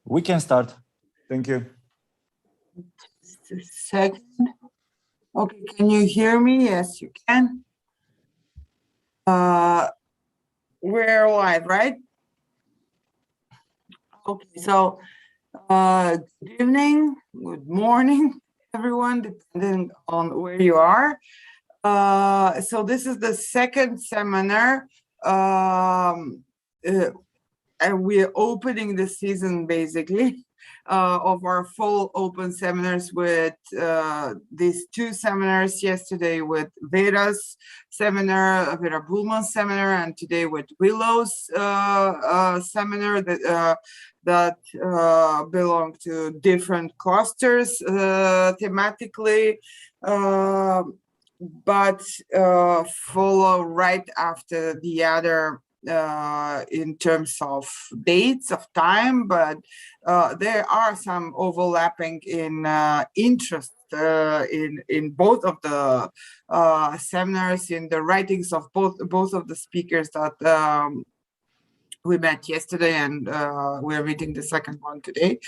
We can start. Thank you. Just a second. Okay, can you hear me? Yes, you can. We're live, right? Okay, so good evening, good morning, everyone, depending on where you are. So this is the second seminar. And we're opening the season basically of our full open seminars with these two seminars yesterday with Vera's seminar, Vera Bulman's seminar, and today with Willow's seminar that belong to different clusters thematically, but follow right after the other in terms of dates of time, but there are some overlapping in interest in both of the seminars, in the writings of both of the speakers that we met yesterday, and we're reading the second one today,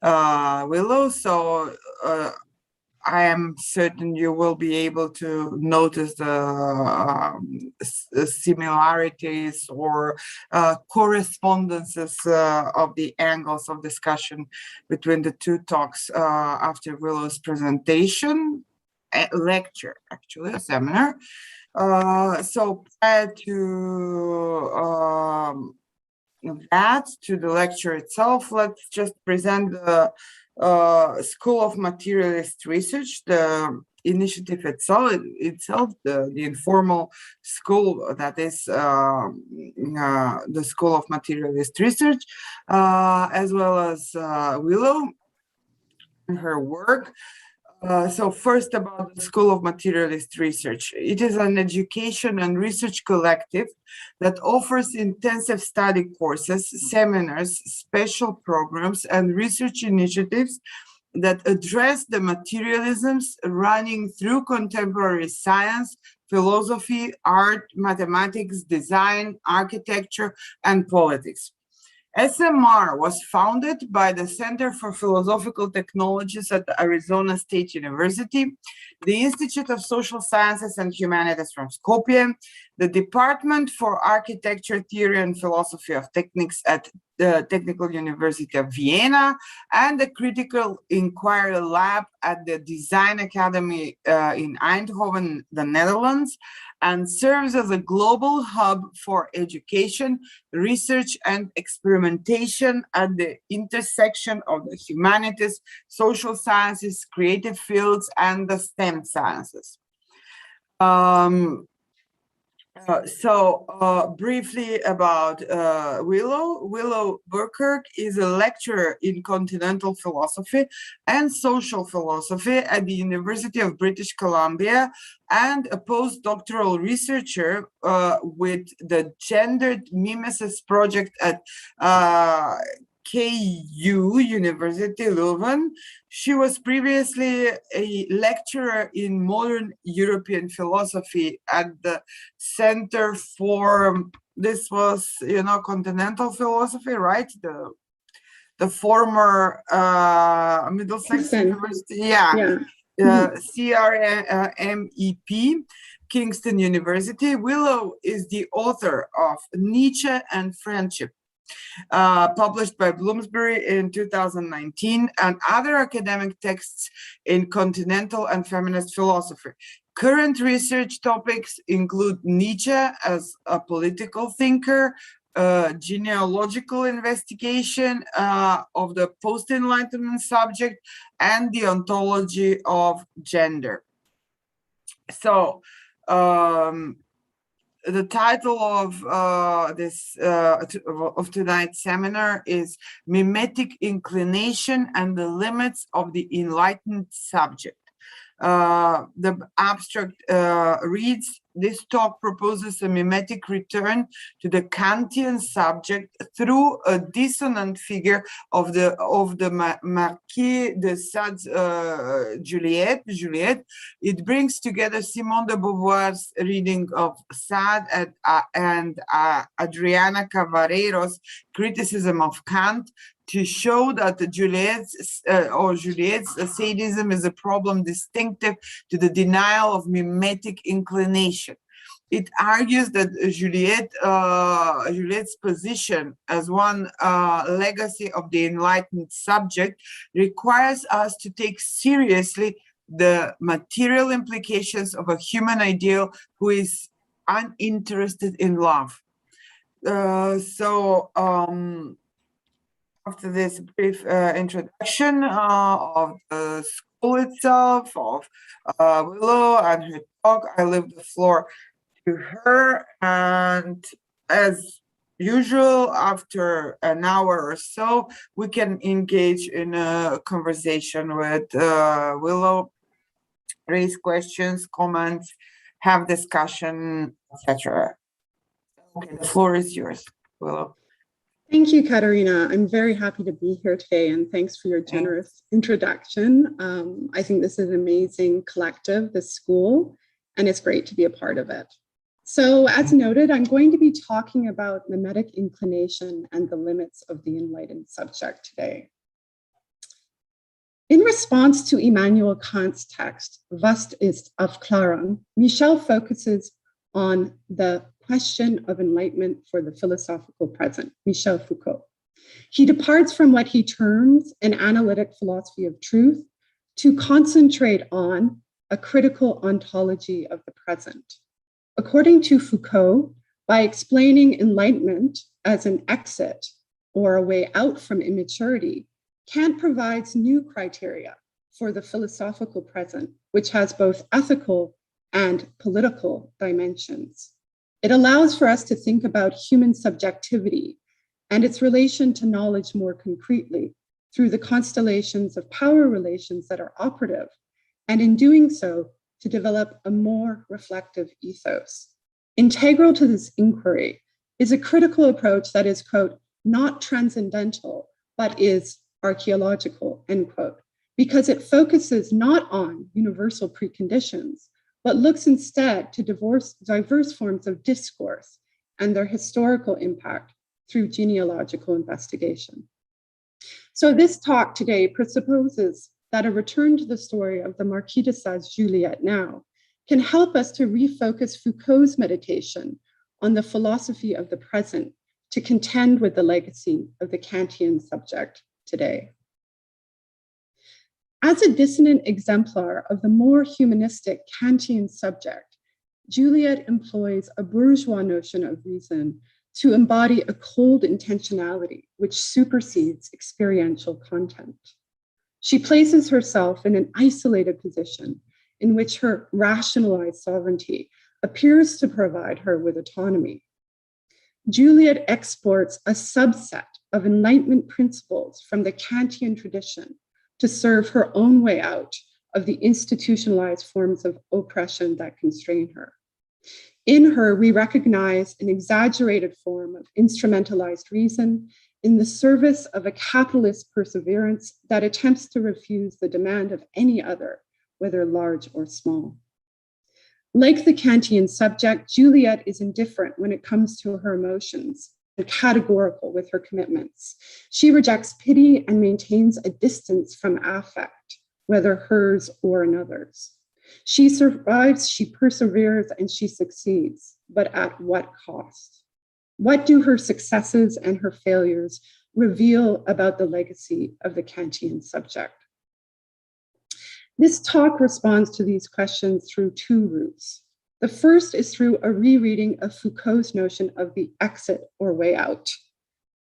Willow. So I am certain you will be able to notice the similarities or correspondences of the angles of discussion between the two talks after Willow's presentation, lecture, actually, a seminar. So prior to to the lecture itself, let's just present the School of Materialist Research, the initiative itself, the informal school that is the School of Materialist Research, as well as Willow and her work. So first about the School of Materialist Research. It is an education and research collective that offers intensive study courses, seminars, special programs, and research initiatives that address the materialisms running through contemporary science, philosophy, art, mathematics, design, architecture, and politics. SMR was founded by the Center for Philosophical Technologies at Arizona State University, the Institute of Social Sciences and Humanities from Skopje, the Department for Architecture, Theory and Philosophy of Techniques at the Technical University of Vienna, and the Critical Inquiry Lab at the Design Academy in Eindhoven, the Netherlands, and serves as a global hub for education, research, and experimentation at the intersection of the humanities, social sciences, creative fields, and the STEM sciences. Briefly about Willow. Willow Verkerk is a lecturer in continental philosophy and social philosophy at the University of British Columbia and a postdoctoral researcher with the Gendered Mimesis Project at KU University Leuven. She was previously a lecturer in modern European philosophy at the Center for, this was, continental philosophy, right? The former Middlesex University, CRMEP, Kingston University. Willow is the author of Nietzsche and Friendship, published by Bloomsbury in 2019, and other academic texts in continental and feminist philosophy. Current research topics include Nietzsche as a political thinker, genealogical investigation of the post-Enlightenment subject, and the ontology of gender. So, the title of of tonight's seminar is Mimetic Inclination and the Limits of the Enlightened Subject. The abstract reads, this talk proposes a mimetic return to the Kantian subject through a dissonant figure of the Marquis de Sade, Juliette. It brings together Simone de Beauvoir's reading of Sade and Adriana Cavarero's criticism of Kant to show that Juliette's sadism is a problem distinctive to the denial of mimetic inclination. It argues that Juliette's position as one legacy of the Enlightened subject requires us to take seriously the material implications of a human ideal who is uninterested in love. After this brief introduction of the school itself, of Willow and her talk, I leave the floor to her. And as usual, after an hour or so, we can engage in a conversation with Willow, raise questions, comments, have discussion, etc. Okay, the floor is yours, Willow. Thank you, Katarina. I'm very happy to be here today, and thanks for your generous introduction. I think this is an amazing collective, this school, and it's great to be a part of it. So as noted, I'm going to be talking about mimetic inclination and the limits of the Enlightened subject today. In response to Immanuel Kant's text, Was ist Aufklärung, Michel focuses on the question of enlightenment for the philosophical present, Michel Foucault. He departs from what he terms an analytic philosophy of truth to concentrate on a critical ontology of the present. According to Foucault, by explaining enlightenment as an exit or a way out from immaturity, Kant provides new criteria for the philosophical present, which has both ethical and political dimensions. It allows for us to think about human subjectivity and its relation to knowledge more concretely through the constellations of power relations that are operative, and in doing so, to develop a more reflective ethos. Integral to this inquiry is a critical approach that is, quote, not transcendental, but is archaeological, end quote, because it focuses not on universal preconditions, but looks instead to diverse forms of discourse and their historical impact through genealogical investigation. So this talk today presupposes that a return to the story of the Marquis de Sade's Juliette now can help us to refocus Foucault's meditation on the philosophy of the present to contend with the legacy of the Kantian subject today. As a dissonant exemplar of the more humanistic Kantian subject, Juliette employs a bourgeois notion of reason to embody a cold intentionality which supersedes experiential content. She places herself in an isolated position in which her rationalized sovereignty appears to provide her with autonomy. Juliette exports a subset of Enlightenment principles from the Kantian tradition to serve her own way out of the institutionalized forms of oppression that constrain her. In her, we recognize an exaggerated form of instrumentalized reason in the service of a capitalist perseverance that attempts to refuse the demand of any other, whether large or small. Like the Kantian subject, Juliette is indifferent when it comes to her emotions and categorical with her commitments. She rejects pity and maintains a distance from affect, whether hers or another's. She survives, she perseveres, and she succeeds, but at what cost? What do her successes and her failures reveal about the legacy of the Kantian subject? This talk responds to these questions through two routes. The first is through a rereading of Foucault's notion of the exit or way out.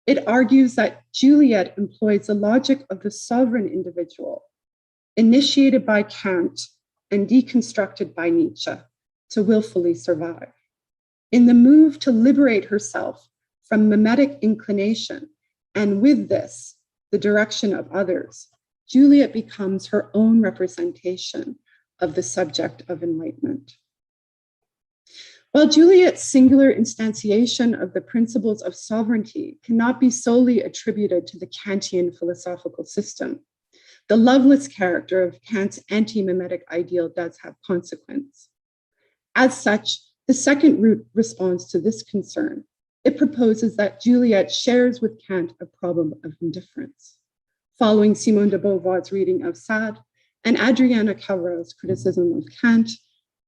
It argues that Juliette employs the logic of the sovereign individual, initiated by Kant and deconstructed by Nietzsche, to willfully survive. In the move to liberate herself from mimetic inclination, and with this, the direction of others, Juliette becomes her own representation of the subject of enlightenment. While Juliette's singular instantiation of the principles of sovereignty cannot be solely attributed to the Kantian philosophical system, the loveless character of Kant's anti-mimetic ideal does have consequence. As such, the second root responds to this concern. It proposes that Juliette shares with Kant a problem of indifference. Following Simone de Beauvoir's reading of Sade and Adriana Cavarero's criticism of Kant,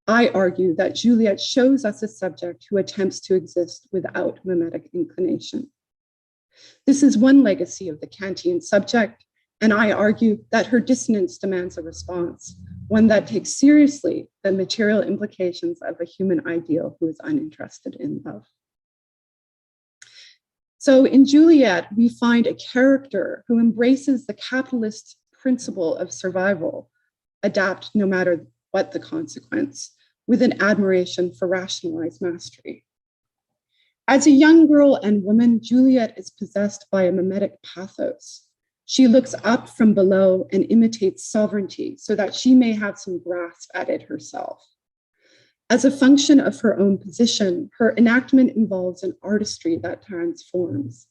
I argue that Juliette shows us a subject who attempts to exist without mimetic inclination. This is one legacy of the Kantian subject, and I argue that her dissonance demands a response, one that takes seriously the material implications of a human ideal who is uninterested in love. So in Juliette, we find a character who embraces the capitalist principle of survival, adapt no matter what the consequence, with an admiration for rationalized mastery. As a young girl and woman, Juliette is possessed by a mimetic pathos. She looks up from below and imitates sovereignty so that she may have some grasp at it herself. As a function of her own position, her enactment involves an artistry that transforms.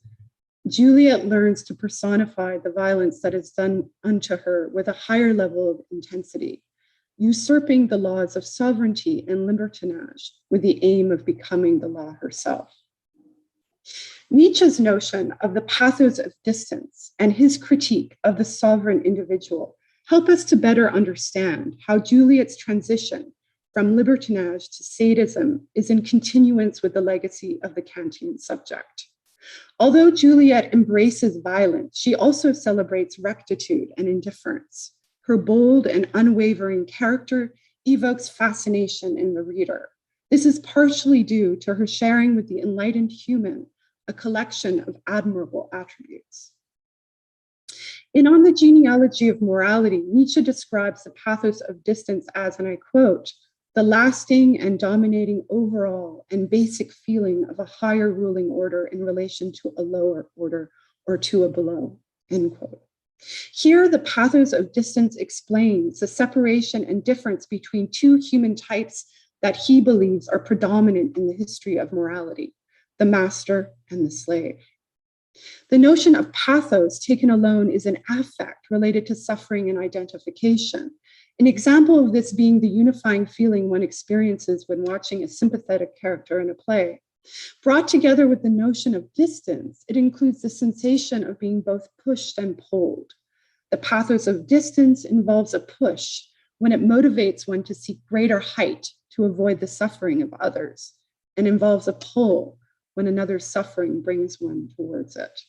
Juliette learns to personify the violence that is done unto her with a higher level of intensity, usurping the laws of sovereignty and libertinage with the aim of becoming the law herself. Nietzsche's notion of the pathos of distance and his critique of the sovereign individual help us to better understand how Juliette's transition from libertinage to sadism is in continuance with the legacy of the Kantian subject. Although Juliette embraces violence, she also celebrates rectitude and indifference. Her bold and unwavering character evokes fascination in the reader. This is partially due to her sharing with the enlightened human a collection of admirable attributes. In On the Genealogy of Morality, Nietzsche describes the pathos of distance as, and I quote, the lasting and dominating overall and basic feeling of a higher ruling order in relation to a lower order or to a below, end quote. Here, the pathos of distance explains the separation and difference between two human types that he believes are predominant in the history of morality, the master and the slave. The notion of pathos taken alone is an affect related to suffering and identification. An example of this being the unifying feeling one experiences when watching a sympathetic character in a play. Brought together with the notion of distance, it includes the sensation of being both pushed and pulled. The pathos of distance involves a push when it motivates one to seek greater height to avoid the suffering of others, and involves a pull when another's suffering brings one towards it.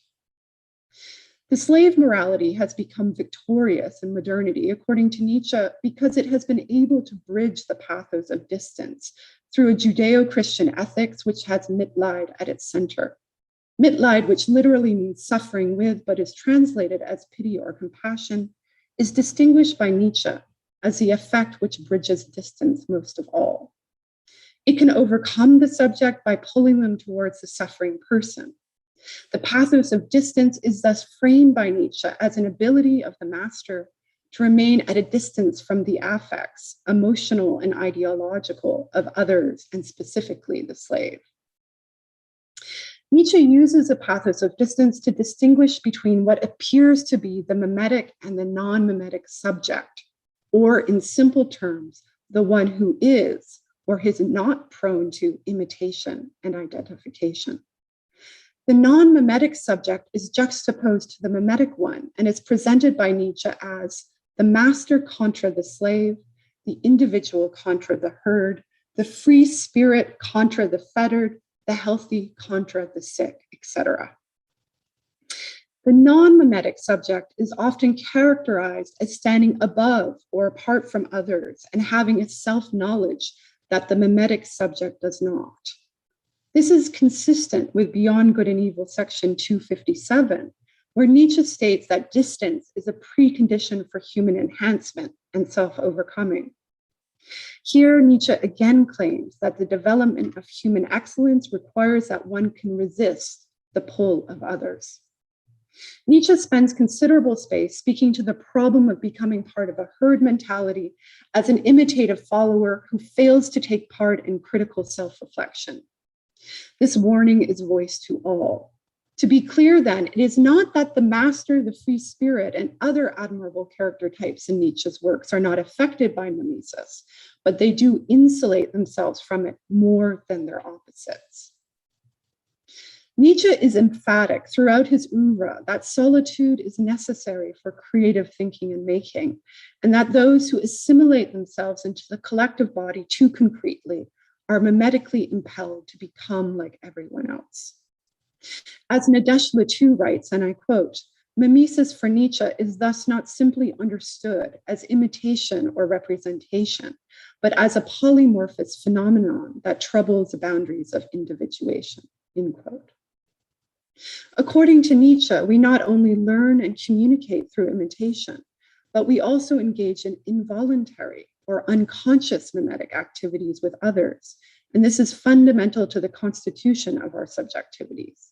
The slave morality has become victorious in modernity, according to Nietzsche, because it has been able to bridge the pathos of distance through a Judeo-Christian ethics which has Mitleid at its center. Mitleid, which literally means suffering with, but is translated as pity or compassion, is distinguished by Nietzsche as the effect which bridges distance most of all. It can overcome the subject by pulling them towards the suffering person. The pathos of distance is thus framed by Nietzsche as an ability of the master to remain at a distance from the affects, emotional and ideological, of others, and specifically the slave. Nietzsche uses a pathos of distance to distinguish between what appears to be the mimetic and the non-mimetic subject, or in simple terms, the one who is or is not prone to imitation and identification. The non-mimetic subject is juxtaposed to the mimetic one and is presented by Nietzsche as the master contra the slave, the individual contra the herd, the free spirit contra the fettered, the healthy contra the sick, etc. The non-mimetic subject is often characterized as standing above or apart from others and having a self-knowledge that the mimetic subject does not. This is consistent with Beyond Good and Evil, section 257, where Nietzsche states that distance is a precondition for human enhancement and self-overcoming. Here, Nietzsche again claims that the development of human excellence requires that one can resist the pull of others. Nietzsche spends considerable space speaking to the problem of becoming part of a herd mentality as an imitative follower who fails to take part in critical self-reflection. This warning is voiced to all. To be clear then, it is not that the master, the free spirit, and other admirable character types in Nietzsche's works are not affected by mimesis, but they do insulate themselves from it more than their opposites. Nietzsche is emphatic throughout his oeuvre that solitude is necessary for creative thinking and making, and that those who assimilate themselves into the collective body too concretely are mimetically impelled to become like everyone else. As Nadège Letou writes, and I quote, "Mimesis for Nietzsche is thus not simply understood as imitation or representation, but as a polymorphous phenomenon that troubles the boundaries of individuation," end quote. According to Nietzsche, we not only learn and communicate through imitation, but we also engage in involuntary or unconscious mimetic activities with others, and this is fundamental to the constitution of our subjectivities.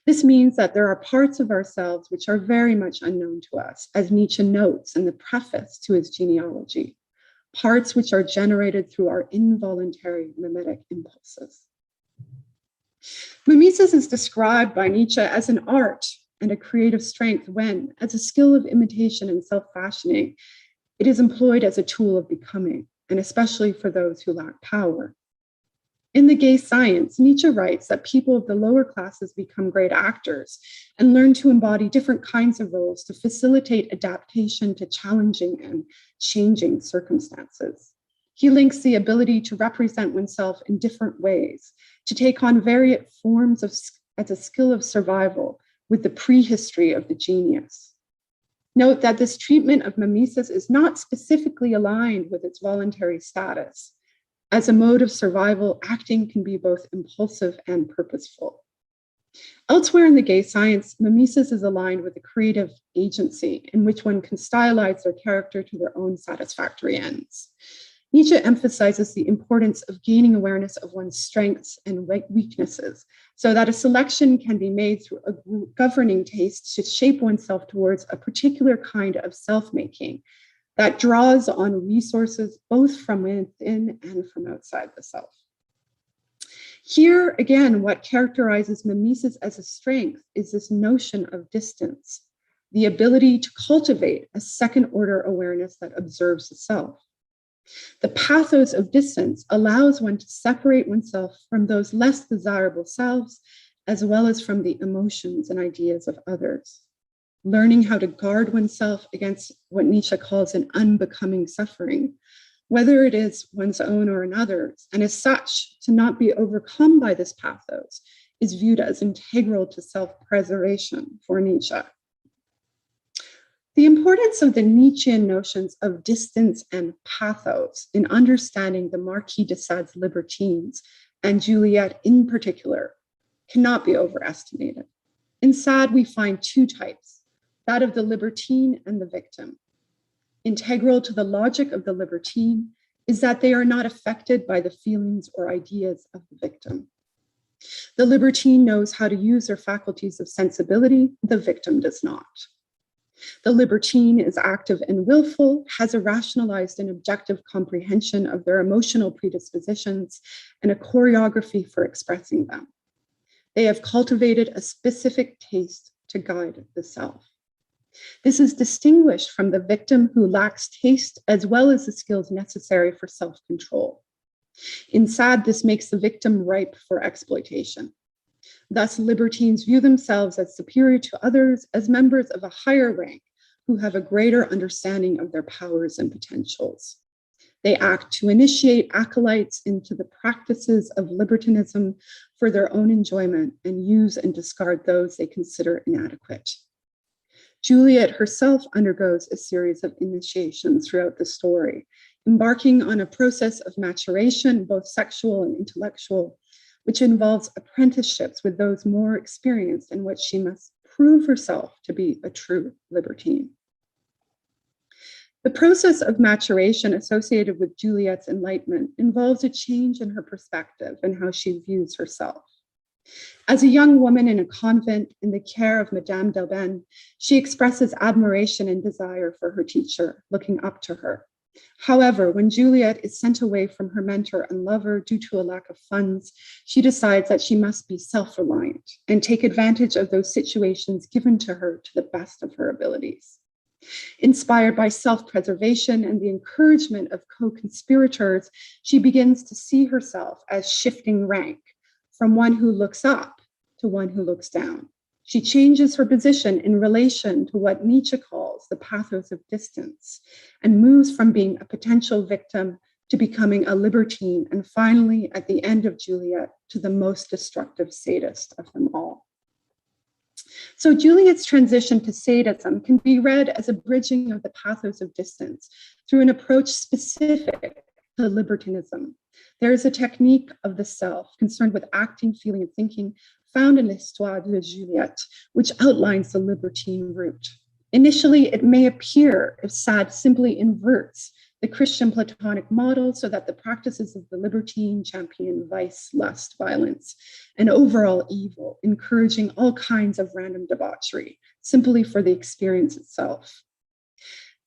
This means that there are parts of ourselves which are very much unknown to us, as Nietzsche notes in the preface to his genealogy, parts which are generated through our involuntary mimetic impulses. Mimesis is described by Nietzsche as an art and a creative strength when, as a skill of imitation and self-fashioning, it is employed as a tool of becoming, and especially for those who lack power. In The Gay Science, Nietzsche writes that people of the lower classes become great actors and learn to embody different kinds of roles to facilitate adaptation to challenging and changing circumstances. He links the ability to represent oneself in different ways, to take on varied forms as a skill of survival with the prehistory of the genius. Note that this treatment of mimesis is not specifically aligned with its voluntary status. As a mode of survival, acting can be both impulsive and purposeful. Elsewhere in The Gay Science, mimesis is aligned with a creative agency in which one can stylize their character to their own satisfactory ends. Nietzsche emphasizes the importance of gaining awareness of one's strengths and weaknesses so that a selection can be made through a governing taste to shape oneself towards a particular kind of self-making that draws on resources both from within and from outside the self. Here, again, what characterizes mimesis as a strength is this notion of distance, the ability to cultivate a second-order awareness that observes the self. The pathos of distance allows one to separate oneself from those less desirable selves, as well as from the emotions and ideas of others. Learning how to guard oneself against what Nietzsche calls an unbecoming suffering, whether it is one's own or another's, and as such, to not be overcome by this pathos is viewed as integral to self-preservation for Nietzsche. The importance of the Nietzschean notions of distance and pathos in understanding the Marquis de Sade's libertines, and Juliette in particular, cannot be overestimated. In Sade, we find two types, that of the libertine and the victim. Integral to the logic of the libertine is that they are not affected by the feelings or ideas of the victim. The libertine knows how to use their faculties of sensibility, the victim does not. The libertine is active and willful, has a rationalized and objective comprehension of their emotional predispositions and a choreography for expressing them. They have cultivated a specific taste to guide the self. This is distinguished from the victim who lacks taste as well as the skills necessary for self-control. In Sade, this makes the victim ripe for exploitation. Thus, libertines view themselves as superior to others, as members of a higher rank who have a greater understanding of their powers and potentials. They act to initiate acolytes into the practices of libertinism for their own enjoyment and use and discard those they consider inadequate. Juliette herself undergoes a series of initiations throughout the story, embarking on a process of maturation, both sexual and intellectual, which involves apprenticeships with those more experienced in which she must prove herself to be a true libertine. The process of maturation associated with Juliette's enlightenment involves a change in her perspective and how she views herself. As a young woman in a convent in the care of Madame d'Albane, she expresses admiration and desire for her teacher, looking up to her. However, when Juliette is sent away from her mentor and lover due to a lack of funds, she decides that she must be self-reliant and take advantage of those situations given to her to the best of her abilities. Inspired by self-preservation and the encouragement of co-conspirators, she begins to see herself as shifting rank from one who looks up to one who looks down. She changes her position in relation to what Nietzsche calls the pathos of distance and moves from being a potential victim to becoming a libertine, and finally, at the end of Juliette, to the most destructive sadist of them all. So Juliette's transition to sadism can be read as a bridging of the pathos of distance through an approach specific to libertinism. There is a technique of the self concerned with acting, feeling, and thinking found in l'Histoire de Juliette, which outlines the libertine route. Initially, it may appear if Sade simply inverts the Christian Platonic model so that the practices of the libertine champion vice, lust, violence, and overall evil, encouraging all kinds of random debauchery, simply for the experience itself.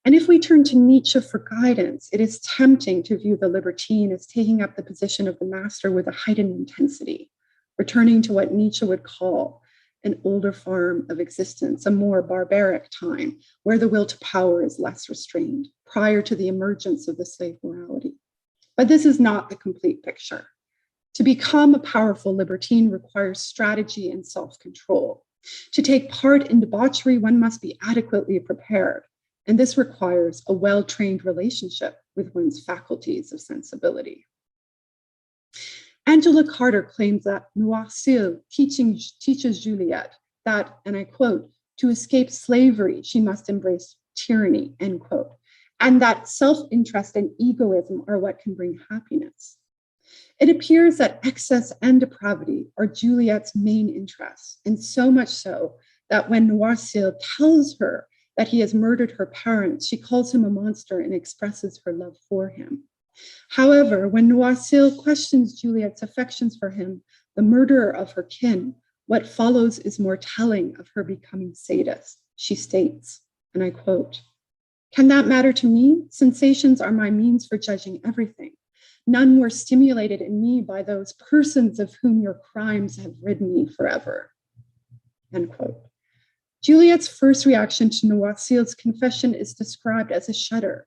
And if we turn to Nietzsche for guidance, it is tempting to view the libertine as taking up the position of the master with a heightened intensity, returning to what Nietzsche would call an older form of existence, a more barbaric time where the will to power is less restrained, prior to the emergence of the slave morality. But this is not the complete picture. To become a powerful libertine requires strategy and self-control. To take part in debauchery, one must be adequately prepared. And this requires a well-trained relationship with one's faculties of sensibility. Angela Carter claims that Noircil teaches Juliette that, and I quote, to escape slavery, she must embrace tyranny, end quote, and that self-interest and egoism are what can bring happiness. It appears that excess and depravity are Juliette's main interests, and so much so that when Noircil tells her that he has murdered her parents, she calls him a monster and expresses her love for him. However, when Noircil questions Juliette's affections for him, the murderer of her kin, what follows is more telling of her becoming sadist. She states, and I quote, "Can that matter to me? Sensations are my means for judging everything. None were stimulated in me by those persons of whom your crimes have rid me forever." End quote. Juliette's first reaction to Noircil's confession is described as a shudder,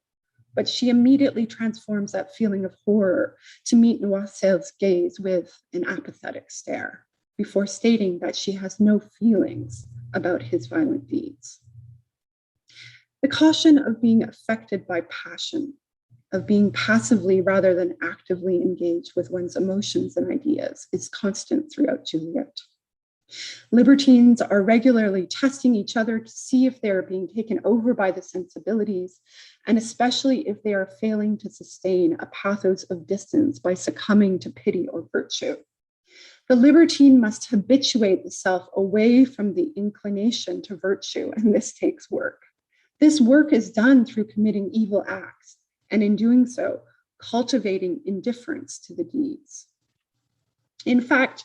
but she immediately transforms that feeling of horror to meet Noircil's gaze with an apathetic stare, before stating that she has no feelings about his violent deeds. The caution of being affected by passion, of being passively rather than actively engaged with one's emotions and ideas, is constant throughout Juliette. Libertines are regularly testing each other to see if they are being taken over by the sensibilities, and especially if they are failing to sustain a pathos of distance by succumbing to pity or virtue. The libertine must habituate the self away from the inclination to virtue, and this takes work. This work is done through committing evil acts, and in doing so, cultivating indifference to the deeds. In fact,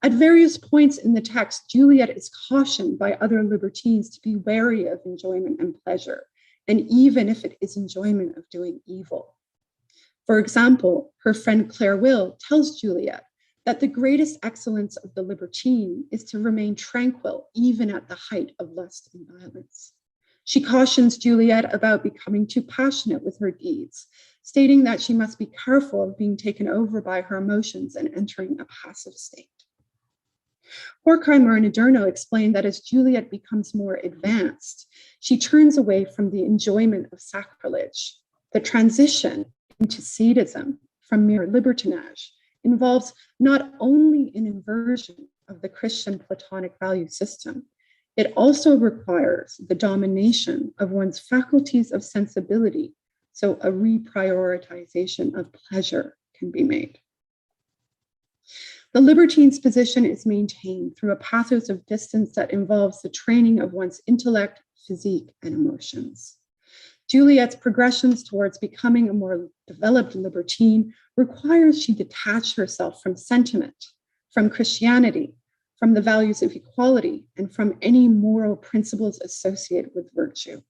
at various points in the text, Juliette is cautioned by other libertines to be wary of enjoyment and pleasure, and even if it is enjoyment of doing evil. For example, her friend Claire Will tells Juliette that the greatest excellence of the libertine is to remain tranquil even at the height of lust and violence. She cautions Juliette about becoming too passionate with her deeds, stating that she must be careful of being taken over by her emotions and entering a passive state. Horkheimer and Adorno explain that as Juliette becomes more advanced, she turns away from the enjoyment of sacrilege. The transition into sadism from mere libertinage involves not only an inversion of the Christian Platonic value system, it also requires the domination of one's faculties of sensibility, so a reprioritization of pleasure can be made. The libertine's position is maintained through a pathos of distance that involves the training of one's intellect, physique, and emotions. Juliette's progressions towards becoming a more developed libertine requires she detach herself from sentiment, from Christianity, from the values of equality, and from any moral principles associated with virtue.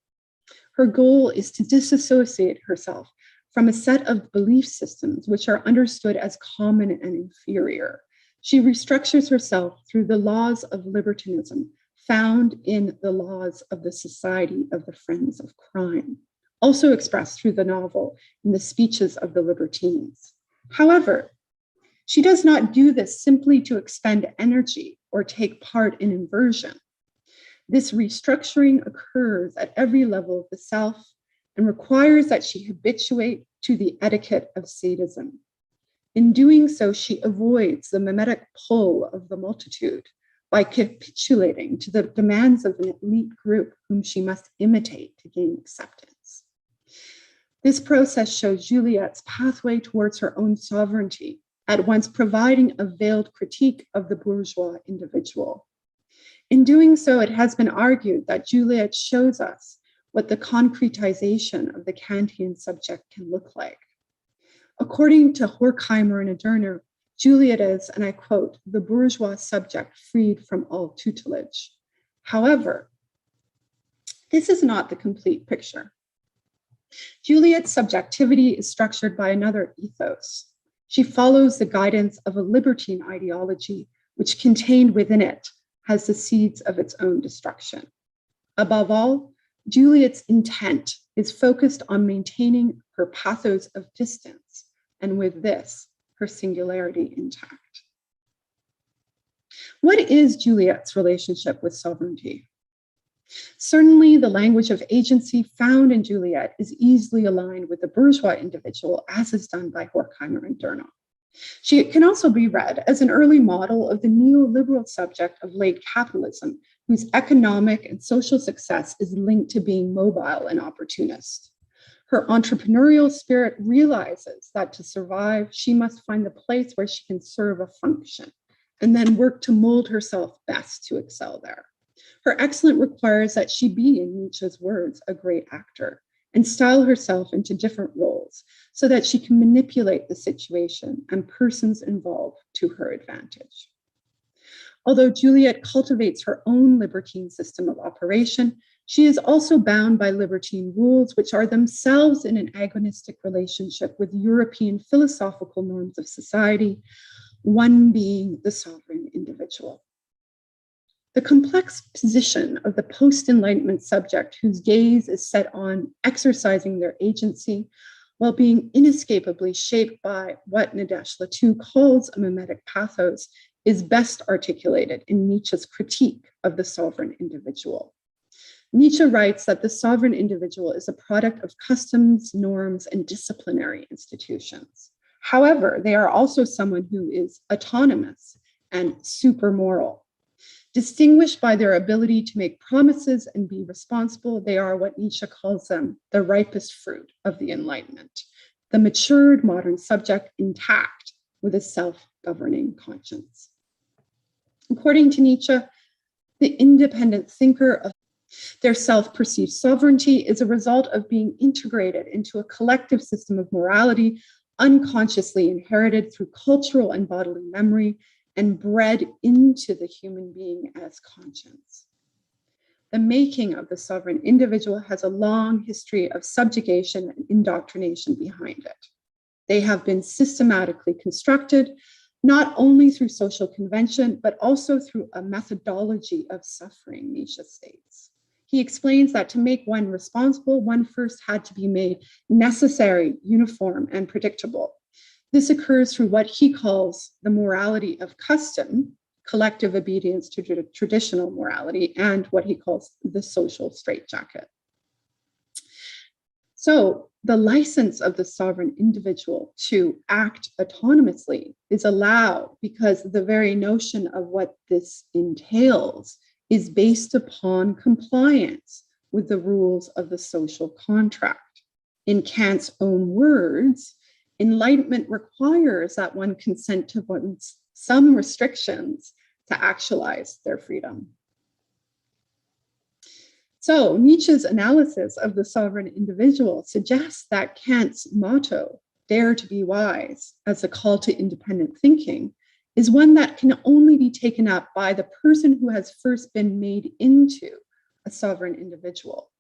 Her goal is to disassociate herself from a set of belief systems which are understood as common and inferior. She restructures herself through the laws of libertinism found in the laws of the Society of the Friends of Crime, also expressed through the novel in the speeches of the libertines. However, she does not do this simply to expend energy or take part in inversion. This restructuring occurs at every level of the self and requires that she habituate to the etiquette of sadism. In doing so, she avoids the mimetic pull of the multitude by capitulating to the demands of an elite group whom she must imitate to gain acceptance. This process shows Juliette's pathway towards her own sovereignty, at once providing a veiled critique of the bourgeois individual. In doing so, it has been argued that Juliette shows us what the concretization of the Kantian subject can look like. According to Horkheimer and Adorno, Juliette is, and I quote, the bourgeois subject freed from all tutelage. However, this is not the complete picture. Juliette's subjectivity is structured by another ethos. She follows the guidance of a libertine ideology, which contained within it has the seeds of its own destruction. Above all, Juliette's intent is focused on maintaining her pathos of distance, and with this, her singularity intact. What is Juliette's relationship with sovereignty? Certainly, the language of agency found in Juliette is easily aligned with the bourgeois individual, as is done by Horkheimer and Adorno. She can also be read as an early model of the neoliberal subject of late capitalism, whose economic and social success is linked to being mobile and opportunist. Her entrepreneurial spirit realizes that to survive, she must find the place where she can serve a function and then work to mold herself best to excel there. Her excellence requires that she be, in Nietzsche's words, a great actor and style herself into different roles so that she can manipulate the situation and persons involved to her advantage. Although Juliette cultivates her own libertine system of operation, she is also bound by libertine rules, which are themselves in an agonistic relationship with European philosophical norms of society, one being the sovereign individual. The complex position of the post-Enlightenment subject, whose gaze is set on exercising their agency while being inescapably shaped by what Nadège Latoux calls a mimetic pathos, is best articulated in Nietzsche's critique of the sovereign individual. Nietzsche writes that the sovereign individual is a product of customs, norms, and disciplinary institutions. However, they are also someone who is autonomous and supermoral. Distinguished by their ability to make promises and be responsible, they are what Nietzsche calls them, the ripest fruit of the Enlightenment, the matured modern subject intact with a self-governing conscience. According to Nietzsche, the independent thinker of their self-perceived sovereignty is a result of being integrated into a collective system of morality, unconsciously inherited through cultural and bodily memory, and bred into the human being as conscience. The making of the sovereign individual has a long history of subjugation and indoctrination behind it. They have been systematically constructed, not only through social convention, but also through a methodology of suffering, Nietzsche states. He explains that to make one responsible, one first had to be made necessary, uniform, and predictable. This occurs through what he calls the morality of custom, collective obedience to traditional morality, and what he calls the social straitjacket. So the license of the sovereign individual to act autonomously is allowed because the very notion of what this entails is based upon compliance with the rules of the social contract. In Kant's own words, Enlightenment requires that one consent to some restrictions to actualize their freedom. So Nietzsche's analysis of the sovereign individual suggests that Kant's motto, dare to be wise, as a call to independent thinking, is one that can only be taken up by the person who has first been made into a sovereign individual.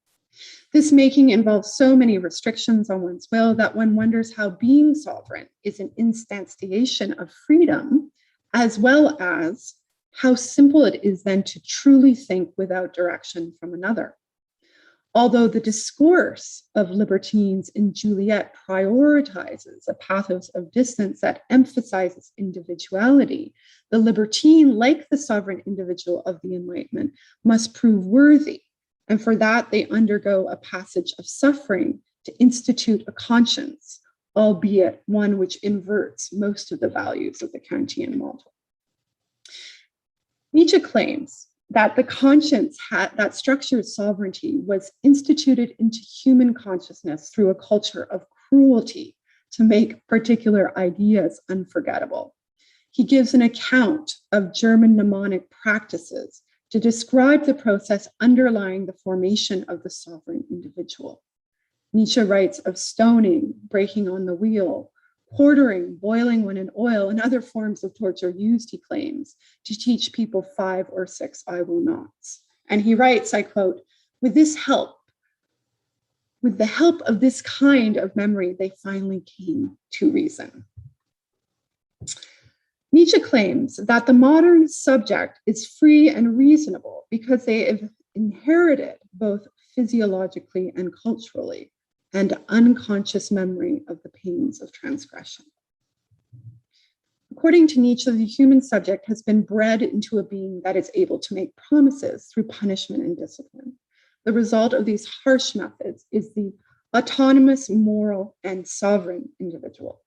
This making involves so many restrictions on one's will that one wonders how being sovereign is an instantiation of freedom, as well as how simple it is then to truly think without direction from another. Although the discourse of libertines in Juliette prioritizes a pathos of distance that emphasizes individuality, the libertine, like the sovereign individual of the Enlightenment, must prove worthy. And for that, they undergo a passage of suffering to institute a conscience, albeit one which inverts most of the values of the Kantian model. Nietzsche claims that the conscience that structures sovereignty was instituted into human consciousness through a culture of cruelty to make particular ideas unforgettable. He gives an account of German mnemonic practices to describe the process underlying the formation of the sovereign individual. Nietzsche writes of stoning, breaking on the wheel, quartering, boiling when in oil, and other forms of torture used, he claims, to teach people 5 or 6 I will nots. And he writes, I quote, with the help of this kind of memory, they finally came to reason. Nietzsche claims that the modern subject is free and reasonable because they have inherited both physiologically and culturally and unconscious memory of the pains of transgression. According to Nietzsche, the human subject has been bred into a being that is able to make promises through punishment and discipline. The result of these harsh methods is the autonomous, moral, and sovereign individual.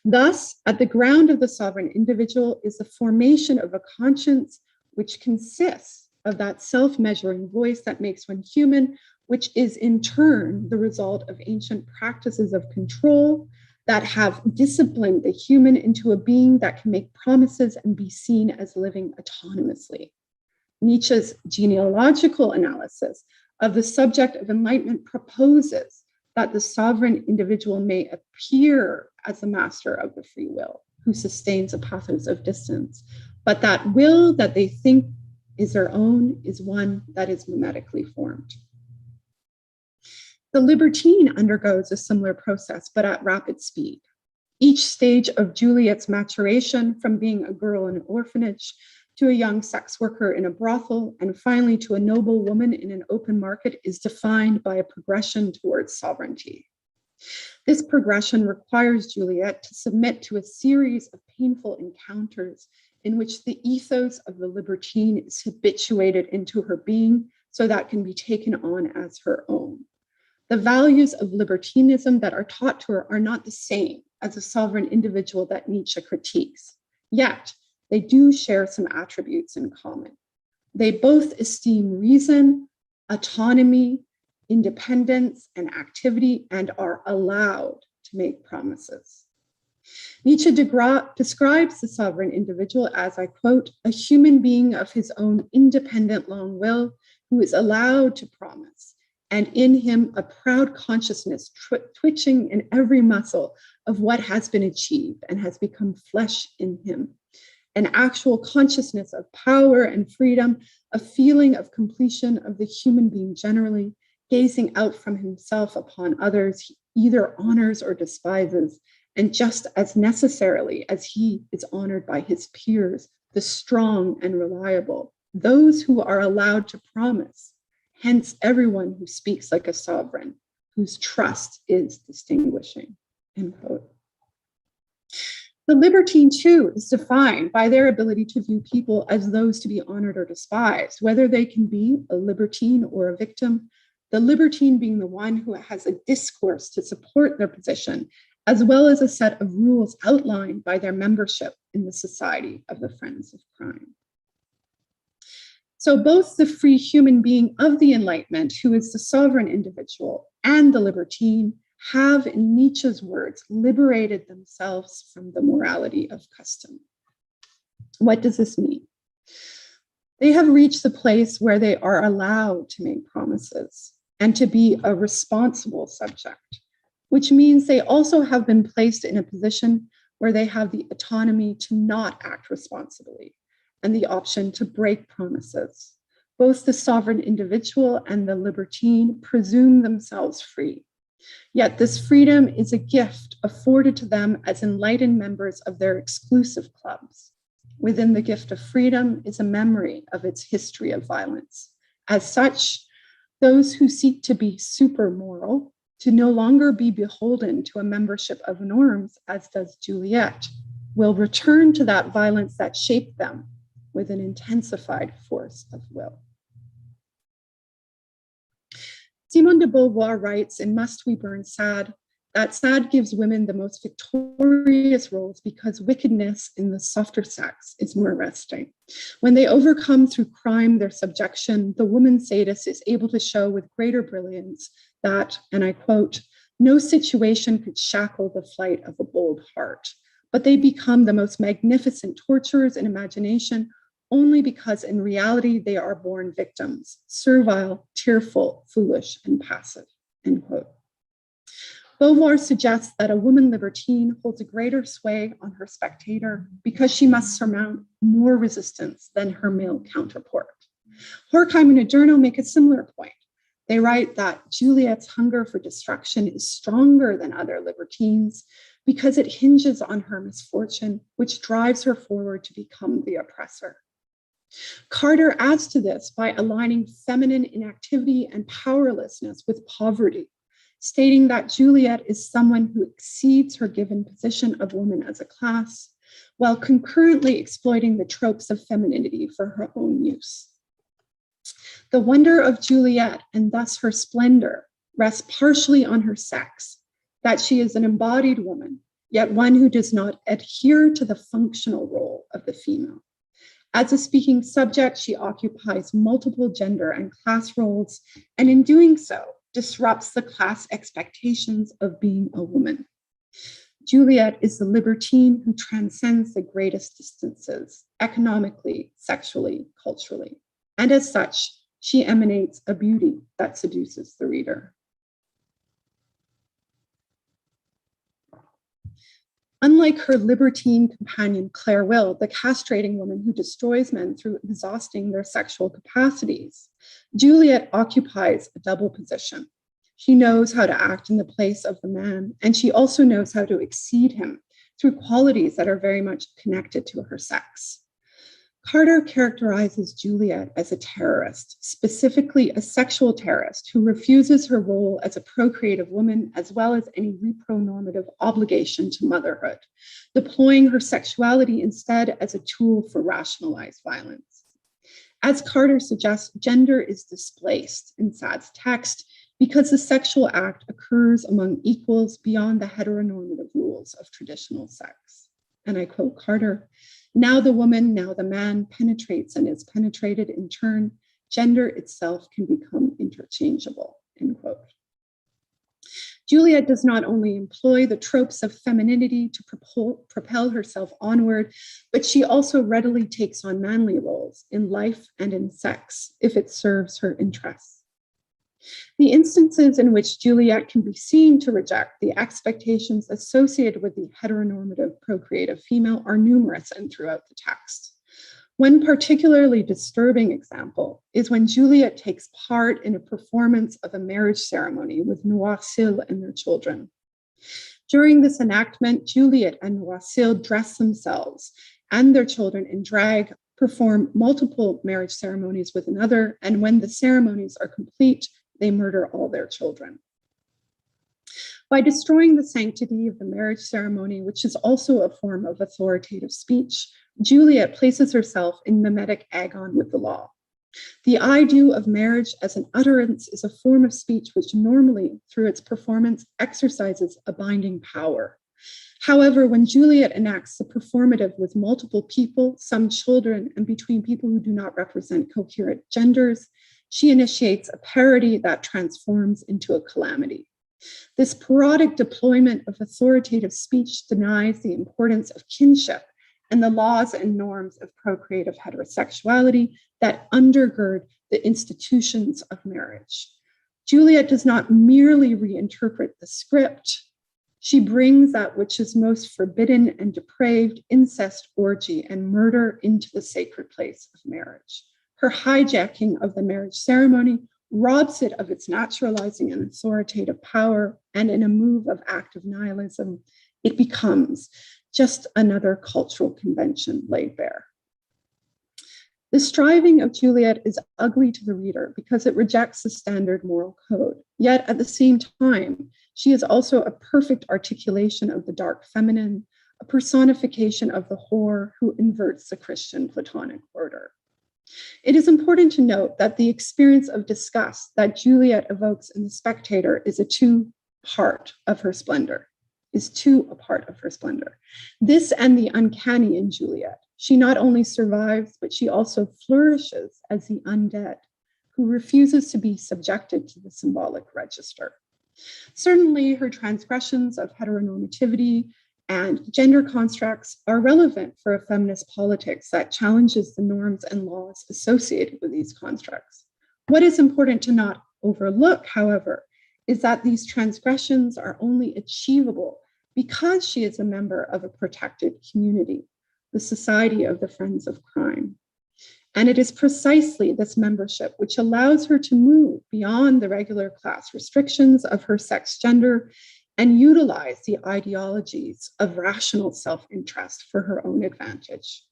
Thus, at the ground of the sovereign individual is the formation of a conscience which consists of that self-measuring voice that makes one human, which is in turn the result of ancient practices of control that have disciplined the human into a being that can make promises and be seen as living autonomously. Nietzsche's genealogical analysis of the subject of enlightenment proposes that the sovereign individual may appear as the master of the free will, who sustains a pathos of distance, but that will that they think is their own is one that is mimetically formed. The libertine undergoes a similar process, but at rapid speed. Each stage of Juliette's maturation, from being a girl in an orphanage to a young sex worker in a brothel, and finally to a noble woman in an open market, is defined by a progression towards sovereignty. This progression requires Juliette to submit to a series of painful encounters in which the ethos of the libertine is habituated into her being so that can be taken on as her own. The values of libertinism that are taught to her are not the same as a sovereign individual that Nietzsche critiques, yet they do share some attributes in common. They both esteem reason, autonomy, independence, and activity, and are allowed to make promises. Nietzsche describes the sovereign individual as, I quote, a human being of his own independent long will who is allowed to promise, and in him a proud consciousness twitching in every muscle of what has been achieved and has become flesh in him. An actual consciousness of power and freedom, a feeling of completion of the human being generally, gazing out from himself upon others he either honors or despises, and just as necessarily as he is honored by his peers, the strong and reliable, those who are allowed to promise, hence everyone who speaks like a sovereign, whose trust is distinguishing, end quote. The libertine, too, is defined by their ability to view people as those to be honored or despised, whether they can be a libertine or a victim, the libertine being the one who has a discourse to support their position, as well as a set of rules outlined by their membership in the Society of the Friends of Crime. So both the free human being of the Enlightenment, who is the sovereign individual, and the libertine have, in Nietzsche's words, liberated themselves from the morality of custom. What does this mean? They have reached the place where they are allowed to make promises and to be a responsible subject, which means they also have been placed in a position where they have the autonomy to not act responsibly and the option to break promises. Both the sovereign individual and the libertine presume themselves free. Yet this freedom is a gift afforded to them as enlightened members of their exclusive clubs. Within the gift of freedom is a memory of its history of violence. As such, those who seek to be super moral, to no longer be beholden to a membership of norms, as does Juliette, will return to that violence that shaped them with an intensified force of will. Simone de Beauvoir writes in Must We Burn Sade that Sade gives women the most victorious roles because wickedness in the softer sex is more arresting. When they overcome through crime their subjection, the woman sadist is able to show with greater brilliance that, and I quote, no situation could shackle the flight of a bold heart, but they become the most magnificent torturers in imagination only because in reality they are born victims, servile, tearful, foolish, and passive, end quote. Beauvoir suggests that a woman libertine holds a greater sway on her spectator because she must surmount more resistance than her male counterpart. Horkheim and Adorno make a similar point. They write that Juliette's hunger for destruction is stronger than other libertines because it hinges on her misfortune, which drives her forward to become the oppressor. Carter adds to this by aligning feminine inactivity and powerlessness with poverty, stating that Juliette is someone who exceeds her given position of woman as a class, while concurrently exploiting the tropes of femininity for her own use. The wonder of Juliette, and thus her splendor, rests partially on her sex, that she is an embodied woman, yet one who does not adhere to the functional role of the female. As a speaking subject, she occupies multiple gender and class roles, and in doing so, disrupts the class expectations of being a woman. Juliette is the libertine who transcends the greatest distances, economically, sexually, culturally, and as such, she emanates a beauty that seduces the reader. Unlike her libertine companion, Claire Will, the castrating woman who destroys men through exhausting their sexual capacities, Juliette occupies a double position. She knows how to act in the place of the man, and she also knows how to exceed him through qualities that are very much connected to her sex. Carter characterizes Juliette as a terrorist, specifically a sexual terrorist who refuses her role as a procreative woman as well as any repronormative obligation to motherhood, deploying her sexuality instead as a tool for rationalized violence. As Carter suggests, gender is displaced in Sade's text because the sexual act occurs among equals beyond the heteronormative rules of traditional sex. And I quote Carter, now the woman, now the man penetrates and is penetrated in turn. Gender itself can become interchangeable, end quote. Juliette does not only employ the tropes of femininity to propel herself onward, but she also readily takes on manly roles in life and in sex if it serves her interests. The instances in which Juliette can be seen to reject the expectations associated with the heteronormative procreative female are numerous and throughout the text. One particularly disturbing example is when Juliette takes part in a performance of a marriage ceremony with Noircil and their children. During this enactment, Juliette and Noircil dress themselves and their children in drag, perform multiple marriage ceremonies with another, and when the ceremonies are complete, they murder all their children. By destroying the sanctity of the marriage ceremony, which is also a form of authoritative speech, Juliette places herself in mimetic agon with the law. The I do of marriage as an utterance is a form of speech which normally, through its performance, exercises a binding power. However, when Juliette enacts the performative with multiple people, some children, and between people who do not represent coherent genders, she initiates a parody that transforms into a calamity. This parodic deployment of authoritative speech denies the importance of kinship and the laws and norms of procreative heterosexuality that undergird the institutions of marriage. Juliette does not merely reinterpret the script, She brings that which is most forbidden and depraved, incest, orgy, and murder into the sacred place of marriage. Her hijacking of the marriage ceremony robs it of its naturalizing and authoritative power, and in a move of active nihilism, it becomes just another cultural convention laid bare. The striving of Juliette is ugly to the reader because it rejects the standard moral code. Yet at the same time, she is also a perfect articulation of the dark feminine, a personification of the whore who inverts the Christian Platonic order. It is important to note that the experience of disgust that Juliette evokes in The Spectator is a part of her splendor. This and the uncanny in Juliette. She not only survives, but she also flourishes as the undead, who refuses to be subjected to the symbolic register. Certainly, her transgressions of heteronormativity and gender constructs are relevant for a feminist politics that challenges the norms and laws associated with these constructs. What is important to not overlook, however, is that these transgressions are only achievable because she is a member of a protected community, the Society of the Friends of Crime. And it is precisely this membership which allows her to move beyond the regular class restrictions of her sex gender and utilize the ideologies of rational self-interest for her own advantage.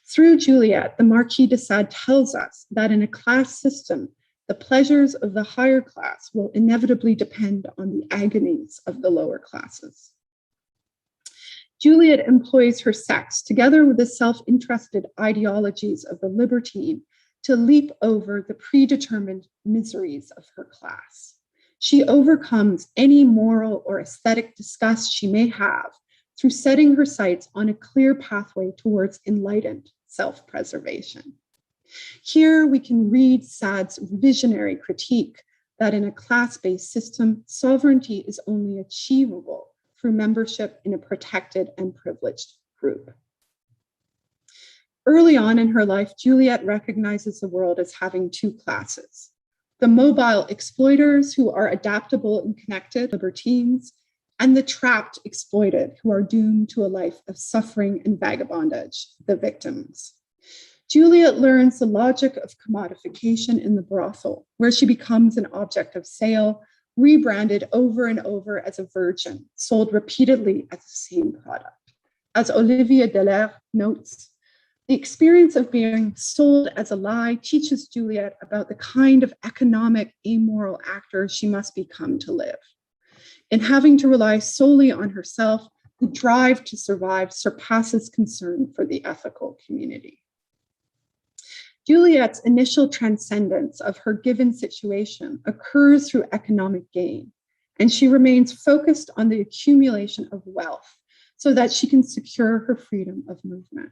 Through Juliette, the Marquis de Sade tells us that in a class system, the pleasures of the higher class will inevitably depend on the agonies of the lower classes. Juliette employs her sex together with the self-interested ideologies of the libertine to leap over the predetermined miseries of her class. She overcomes any moral or aesthetic disgust she may have through setting her sights on a clear pathway towards enlightened self-preservation. Here we can read Sade's visionary critique that in a class-based system, sovereignty is only achievable through membership in a protected and privileged group. Early on in her life, Juliette recognizes the world as having two classes: the mobile exploiters who are adaptable and connected, libertines, and the trapped exploited who are doomed to a life of suffering and vagabondage, the victims. Juliette learns the logic of commodification in the brothel, where she becomes an object of sale, rebranded over and over as a virgin, sold repeatedly as the same product. As Olivier Dallaire notes, the experience of being sold as a lie teaches Juliette about the kind of economic, amoral actor she must become to live. In having to rely solely on herself, the drive to survive surpasses concern for the ethical community. Juliette's initial transcendence of her given situation occurs through economic gain, and she remains focused on the accumulation of wealth so that she can secure her freedom of movement.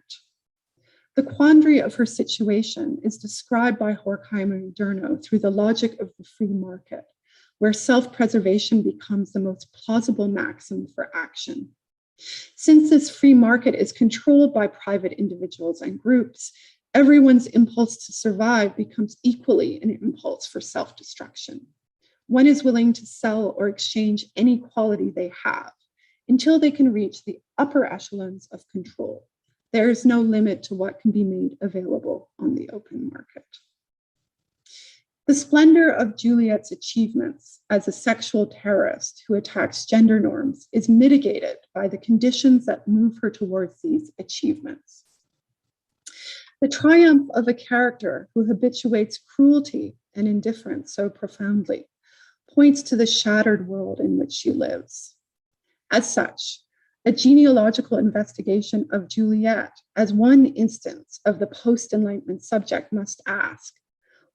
The quandary of her situation is described by Horkheimer and Durno through the logic of the free market, where self-preservation becomes the most plausible maxim for action. Since this free market is controlled by private individuals and groups, everyone's impulse to survive becomes equally an impulse for self-destruction. One is willing to sell or exchange any quality they have until they can reach the upper echelons of control. There is no limit to what can be made available on the open market. The splendor of Juliette's achievements as a sexual terrorist who attacks gender norms is mitigated by the conditions that move her towards these achievements. The triumph of a character who habituates cruelty and indifference so profoundly points to the shattered world in which she lives. As such, a genealogical investigation of Juliette as one instance of the post-Enlightenment subject must ask,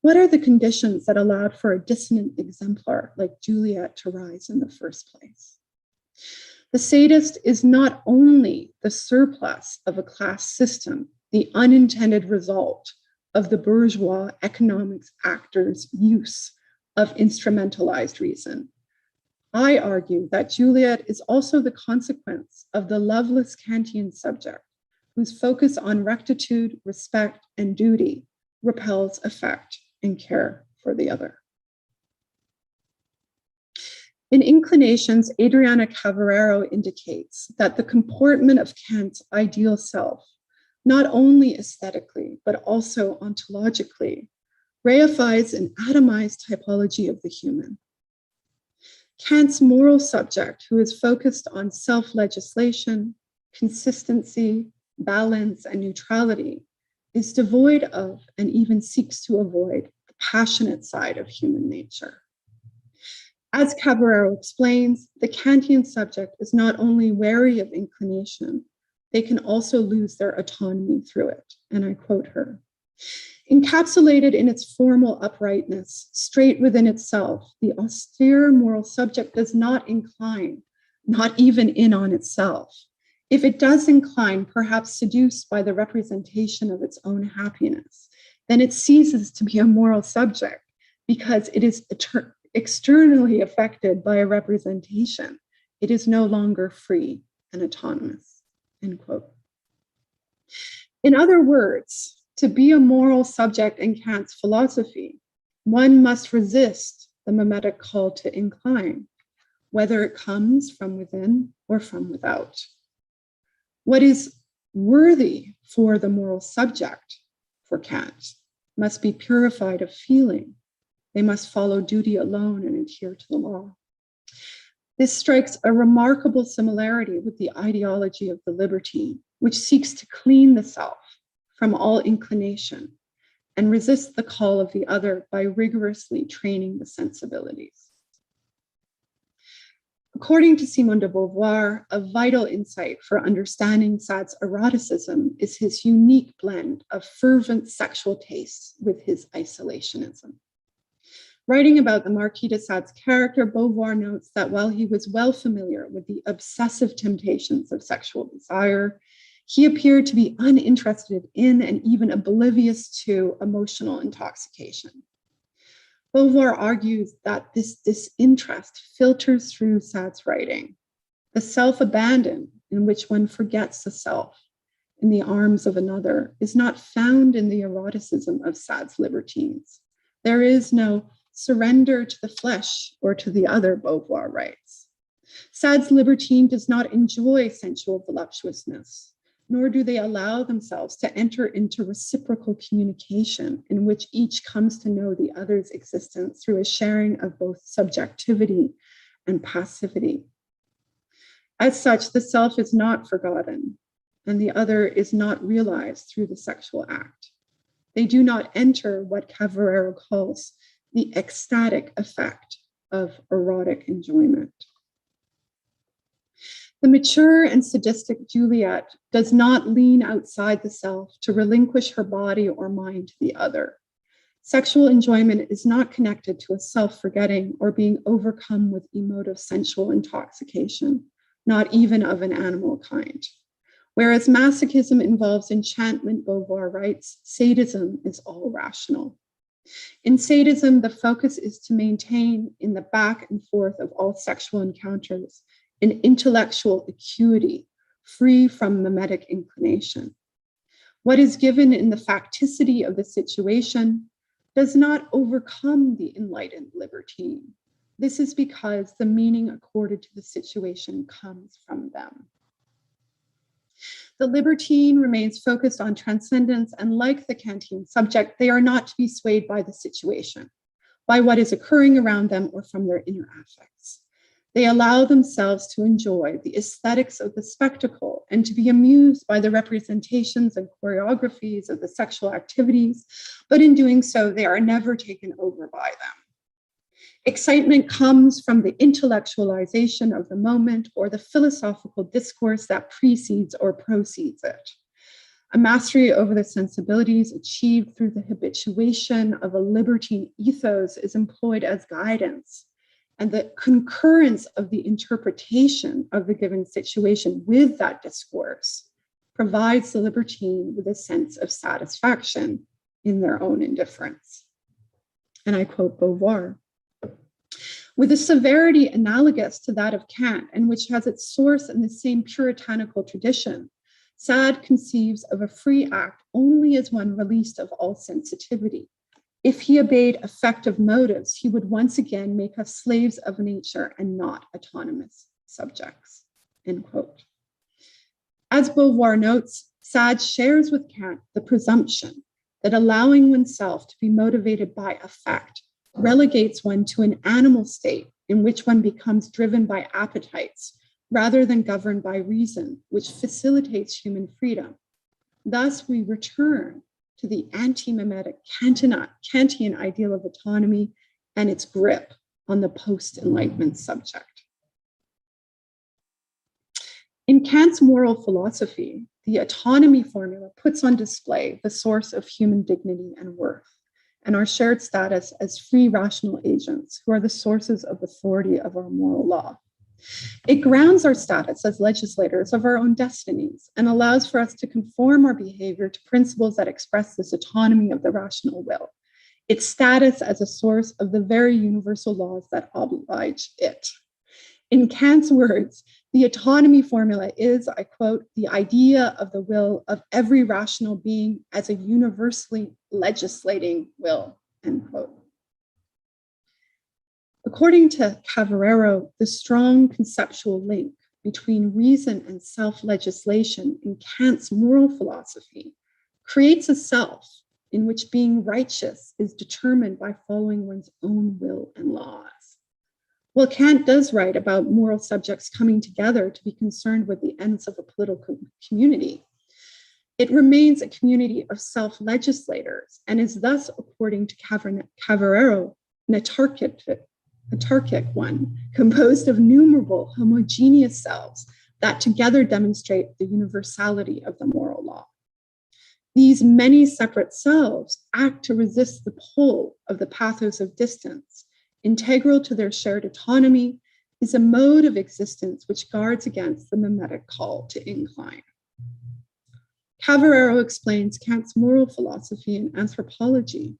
what are the conditions that allowed for a dissonant exemplar like Juliette to rise in the first place? The sadist is not only the surplus of a class system, the unintended result of the bourgeois economics actors' use of instrumentalized reason. I argue that Juliette is also the consequence of the loveless Kantian subject, whose focus on rectitude, respect, and duty repels affect and care for the other. In Inclinations, Adriana Cavarero indicates that the comportment of Kant's ideal self, not only aesthetically, but also ontologically, reifies an atomized typology of the human. Kant's moral subject, who is focused on self-legislation, consistency, balance, and neutrality, is devoid of and even seeks to avoid the passionate side of human nature. As Cavarero explains, the Kantian subject is not only wary of inclination, they can also lose their autonomy through it. And I quote her, "Encapsulated in its formal uprightness, straight within itself, the austere moral subject does not incline, not even in on itself. If it does incline, perhaps seduced by the representation of its own happiness, then it ceases to be a moral subject because it is externally affected by a representation. It is no longer free and autonomous," end quote. In other words, to be a moral subject in Kant's philosophy, one must resist the mimetic call to incline, whether it comes from within or from without. What is worthy for the moral subject, for Kant, must be purified of feeling. They must follow duty alone and adhere to the law. This strikes a remarkable similarity with the ideology of the libertine, which seeks to clean the self from all inclination and resists the call of the other by rigorously training the sensibilities. According to Simone de Beauvoir, a vital insight for understanding Sade's eroticism is his unique blend of fervent sexual tastes with his isolationism. Writing about the Marquis de Sade's character, Beauvoir notes that while he was well familiar with the obsessive temptations of sexual desire, he appeared to be uninterested in and even oblivious to emotional intoxication. Beauvoir argues that this disinterest filters through Sade's writing. The self-abandon in which one forgets the self in the arms of another is not found in the eroticism of Sade's libertines. There is no surrender to the flesh or to the other, Beauvoir writes. Sade's libertine does not enjoy sensual voluptuousness, nor do they allow themselves to enter into reciprocal communication in which each comes to know the other's existence through a sharing of both subjectivity and passivity. As such, the self is not forgotten, and the other is not realized through the sexual act. They do not enter what Cavarero calls the ecstatic effect of erotic enjoyment. The mature and sadistic Juliette does not lean outside the self to relinquish her body or mind to the other. Sexual enjoyment is not connected to a self-forgetting or being overcome with emotive sensual intoxication, not even of an animal kind. Whereas masochism involves enchantment, Beauvoir writes, sadism is all rational. In sadism, the focus is to maintain in the back and forth of all sexual encounters an intellectual acuity free from mimetic inclination. What is given in the facticity of the situation does not overcome the enlightened libertine. This is because the meaning accorded to the situation comes from them. The libertine remains focused on transcendence, and like the Kantian subject, they are not to be swayed by the situation, by what is occurring around them or from their inner affects. They allow themselves to enjoy the aesthetics of the spectacle and to be amused by the representations and choreographies of the sexual activities, but in doing so, they are never taken over by them. Excitement comes from the intellectualization of the moment or the philosophical discourse that precedes or proceeds it. A mastery over the sensibilities achieved through the habituation of a libertine ethos is employed as guidance, and the concurrence of the interpretation of the given situation with that discourse provides the libertine with a sense of satisfaction in their own indifference. And I quote Beauvoir, with a severity analogous to that of Kant, and which has its source in the same puritanical tradition, Sade conceives of a free act only as one released of all sensitivity. If he obeyed affective motives, he would once again make us slaves of nature and not autonomous subjects, end quote. As Beauvoir notes, Sade shares with Kant the presumption that allowing oneself to be motivated by affect relegates one to an animal state in which one becomes driven by appetites rather than governed by reason, which facilitates human freedom. Thus, we return to the anti-mimetic Kantian ideal of autonomy and its grip on the post-Enlightenment subject. In Kant's moral philosophy, the autonomy formula puts on display the source of human dignity and worth, and our shared status as free rational agents who are the sources of authority of our moral law. It grounds our status as legislators of our own destinies and allows for us to conform our behavior to principles that express this autonomy of the rational will, its status as a source of the very universal laws that oblige it. In Kant's words, the autonomy formula is, I quote, the idea of the will of every rational being as a universally legislating will, end quote. According to Cavarero, the strong conceptual link between reason and self-legislation in Kant's moral philosophy creates a self in which being righteous is determined by following one's own will and laws. Well, Kant does write about moral subjects coming together to be concerned with the ends of a political community. It remains a community of self-legislators and is thus, according to Cavarero, an autarkic one, composed of numerable homogeneous selves that together demonstrate the universality of the moral law. These many separate selves act to resist the pull of the pathos of distance. Integral to their shared autonomy is a mode of existence which guards against the mimetic call to incline. Cavarero explains Kant's moral philosophy and anthropology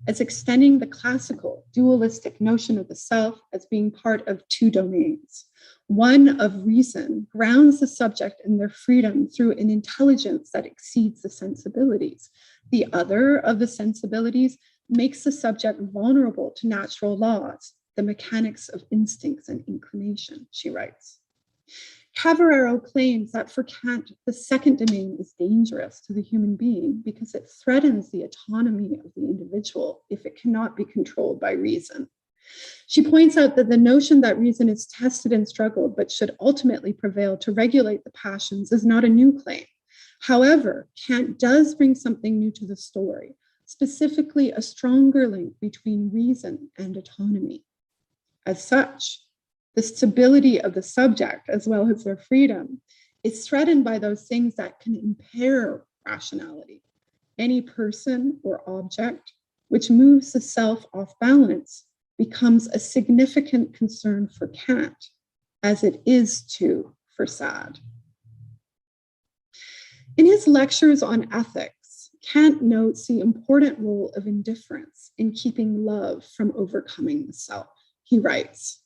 as extending the classical dualistic notion of the self as being part of two domains. One of reason grounds the subject in their freedom through an intelligence that exceeds the sensibilities. The other of the sensibilities makes the subject vulnerable to natural laws, the mechanics of instincts and inclination, she writes. Cavarero claims that for Kant, the second domain is dangerous to the human being because it threatens the autonomy of the individual if it cannot be controlled by reason. She points out that the notion that reason is tested and struggled but should ultimately prevail to regulate the passions is not a new claim. However, Kant does bring something new to the story, specifically a stronger link between reason and autonomy. As such, the stability of the subject, as well as their freedom, is threatened by those things that can impair rationality. Any person or object which moves the self off balance becomes a significant concern for Kant, as it is too for Sade. In his lectures on ethics, Kant notes the important role of indifference in keeping love from overcoming the self. He writes,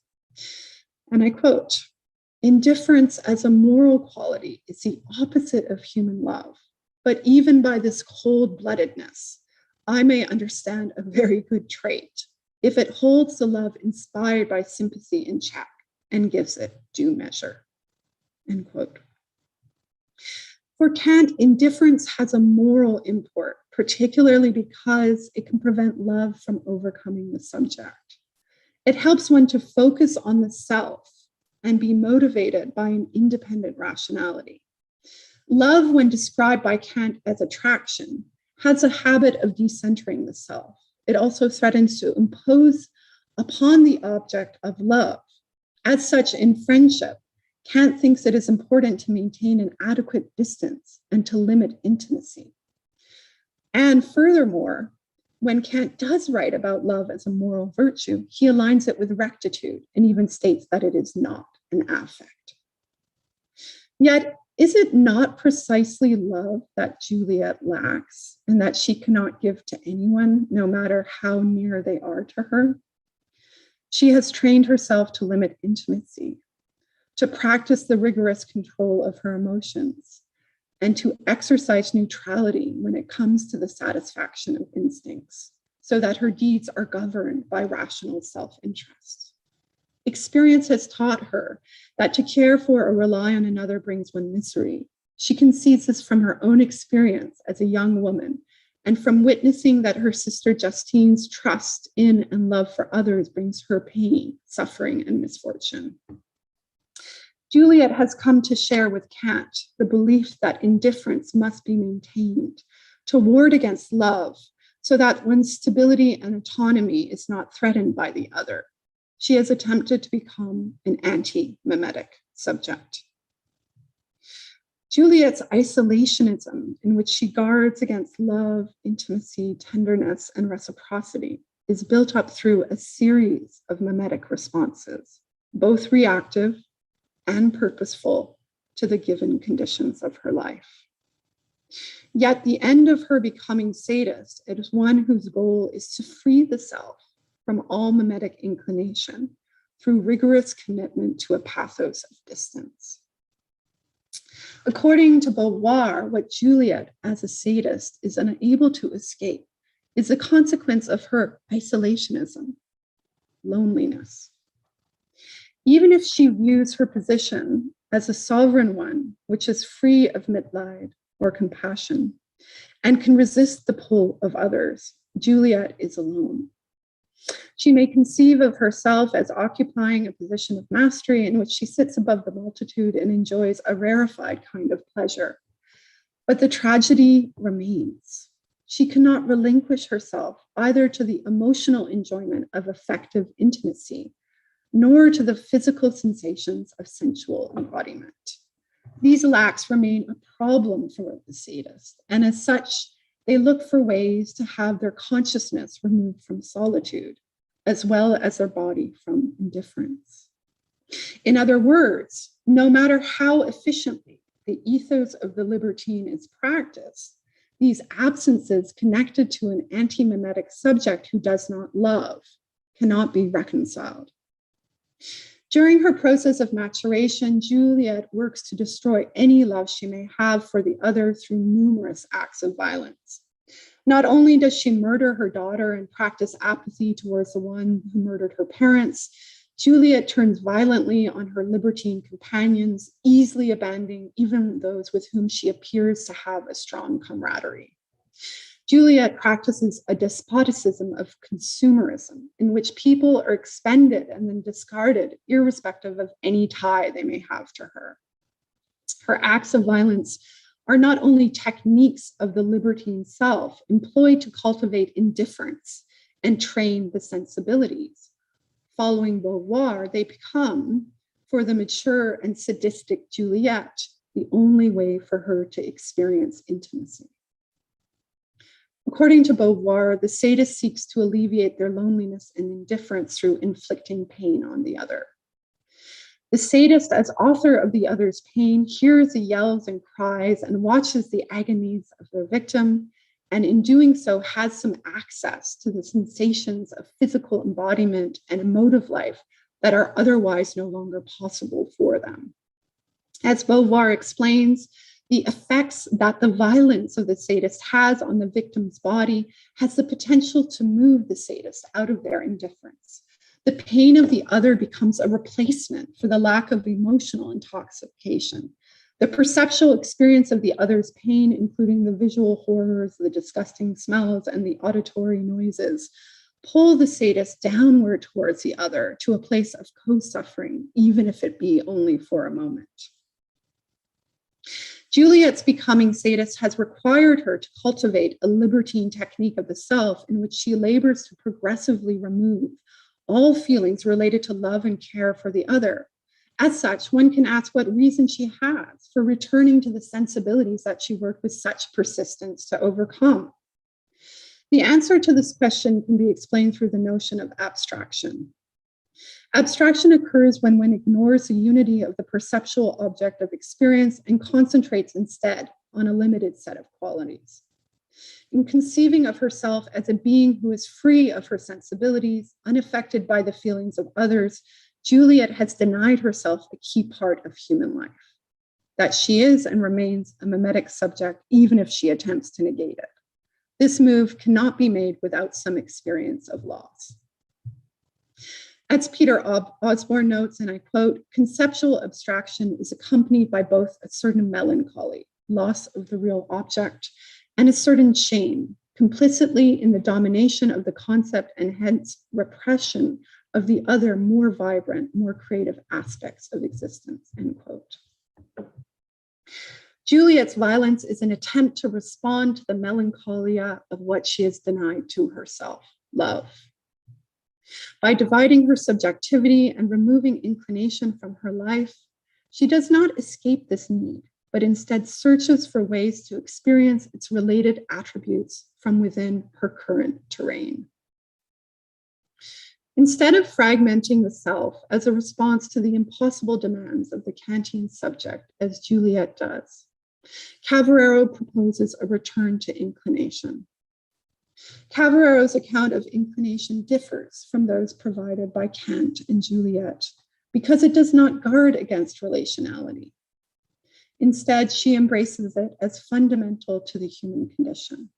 and I quote, "Indifference as a moral quality is the opposite of human love, but even by this cold-bloodedness, I may understand a very good trait if it holds the love inspired by sympathy in check and gives it due measure," end quote. For Kant, indifference has a moral import, particularly because it can prevent love from overcoming the subject. It helps one to focus on the self and be motivated by an independent rationality. Love, when described by Kant as attraction, has a habit of decentering the self. It also threatens to impose upon the object of love. As such, in friendship, Kant thinks it is important to maintain an adequate distance and to limit intimacy. And furthermore, when Kant does write about love as a moral virtue, he aligns it with rectitude and even states that it is not an affect. Yet, is it not precisely love that Juliette lacks and that she cannot give to anyone, no matter how near they are to her? She has trained herself to limit intimacy, to practice the rigorous control of her emotions, and to exercise neutrality when it comes to the satisfaction of instincts. so that her deeds are governed by rational self-interest. Experience has taught her that to care for or rely on another brings one misery. She concedes this from her own experience as a young woman and from witnessing that her sister Justine's trust in and love for others brings her pain, suffering, and misfortune. Juliette has come to share with Kant the belief that indifference must be maintained to ward against love so that one's stability and autonomy is not threatened by the other. She has attempted to become an anti-mimetic subject. Juliette's isolationism, in which she guards against love, intimacy, tenderness, and reciprocity, is built up through a series of mimetic responses, both reactive and purposeful to the given conditions of her life. Yet the end of her becoming sadist is one whose goal is to free the self from all mimetic inclination through rigorous commitment to a pathos of distance. According to Beauvoir, what Juliette, as a sadist, is unable to escape is a consequence of her isolationism, loneliness. Even if she views her position as a sovereign one, which is free of mitleid or compassion, and can resist the pull of others, Juliette is alone. She may conceive of herself as occupying a position of mastery in which she sits above the multitude and enjoys a rarefied kind of pleasure. But the tragedy remains. She cannot relinquish herself either to the emotional enjoyment of affective intimacy, nor to the physical sensations of sensual embodiment. These lacks remain a problem for the sadist, and as such, they look for ways to have their consciousness removed from solitude, as well as their body from indifference. In other words, no matter how efficiently the ethos of the libertine is practiced, these absences connected to an anti-mimetic subject who does not love cannot be reconciled. During her process of maturation, Juliette works to destroy any love she may have for the other through numerous acts of violence. Not only does she murder her daughter and practice apathy towards the one who murdered her parents, Juliette turns violently on her libertine companions, easily abandoning even those with whom she appears to have a strong camaraderie. Juliette practices a despoticism of consumerism in which people are expended and then discarded, irrespective of any tie they may have to her. Her acts of violence are not only techniques of the libertine self employed to cultivate indifference and train the sensibilities. Following Beauvoir, they become, for the mature and sadistic Juliette, the only way for her to experience intimacy. According to Beauvoir, the sadist seeks to alleviate their loneliness and indifference through inflicting pain on the other. The sadist, as author of the other's pain, hears the yells and cries and watches the agonies of their victim, and in doing so has some access to the sensations of physical embodiment and emotive life that are otherwise no longer possible for them. As Beauvoir explains, the effects that the violence of the sadist has on the victim's body has the potential to move the sadist out of their indifference. The pain of the other becomes a replacement for the lack of emotional intoxication. The perceptual experience of the other's pain, including the visual horrors, the disgusting smells, and the auditory noises, pull the sadist downward towards the other to a place of co-suffering, even if it be only for a moment. Juliette's becoming sadist has required her to cultivate a libertine technique of the self in which she labors to progressively remove all feelings related to love and care for the other. As such, one can ask what reason she has for returning to the sensibilities that she worked with such persistence to overcome. The answer to this question can be explained through the notion of abstraction. Abstraction occurs when one ignores the unity of the perceptual object of experience and concentrates instead on a limited set of qualities. In conceiving of herself as a being who is free of her sensibilities, unaffected by the feelings of others, Juliette has denied herself a key part of human life, that she is and remains a mimetic subject, even if she attempts to negate it. This move cannot be made without some experience of loss. As Peter Osborne notes, and I quote, conceptual abstraction is accompanied by both a certain melancholy, loss of the real object, and a certain shame, complicitly in the domination of the concept and hence repression of the other more vibrant, more creative aspects of existence, end quote. Juliette's violence is an attempt to respond to the melancholia of what she has denied to herself, love. By dividing her subjectivity and removing inclination from her life, she does not escape this need, but instead searches for ways to experience its related attributes from within her current terrain. Instead of fragmenting the self as a response to the impossible demands of the Kantian subject, as Juliette does, Cavarero proposes a return to inclination. Cavarero's account of inclination differs from those provided by Kant and Juliette because it does not guard against relationality. Instead, she embraces it as fundamental to the human condition.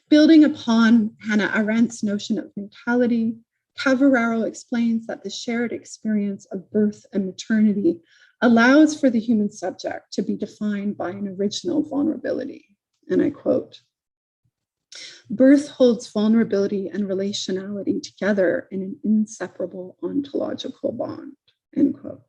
Building upon Hannah Arendt's notion of neutrality, Cavarero explains that the shared experience of birth and maternity allows for the human subject to be defined by an original vulnerability. And I quote, birth holds vulnerability and relationality together in an inseparable ontological bond, end quote.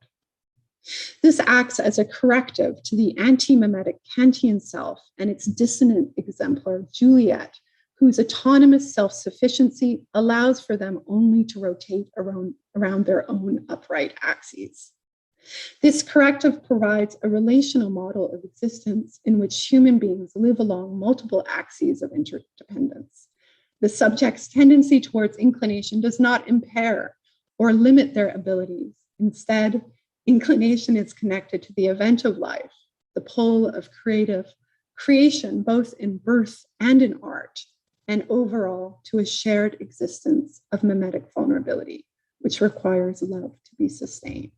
This acts as a corrective to the anti-mimetic Kantian self and its dissonant exemplar, Juliette, whose autonomous self-sufficiency allows for them only to rotate around their own upright axes. This corrective provides a relational model of existence in which human beings live along multiple axes of interdependence. The subject's tendency towards inclination does not impair or limit their abilities. Instead, inclination is connected to the event of life, the pole of creation, both in birth and in art, and overall to a shared existence of mimetic vulnerability, which requires love to be sustained.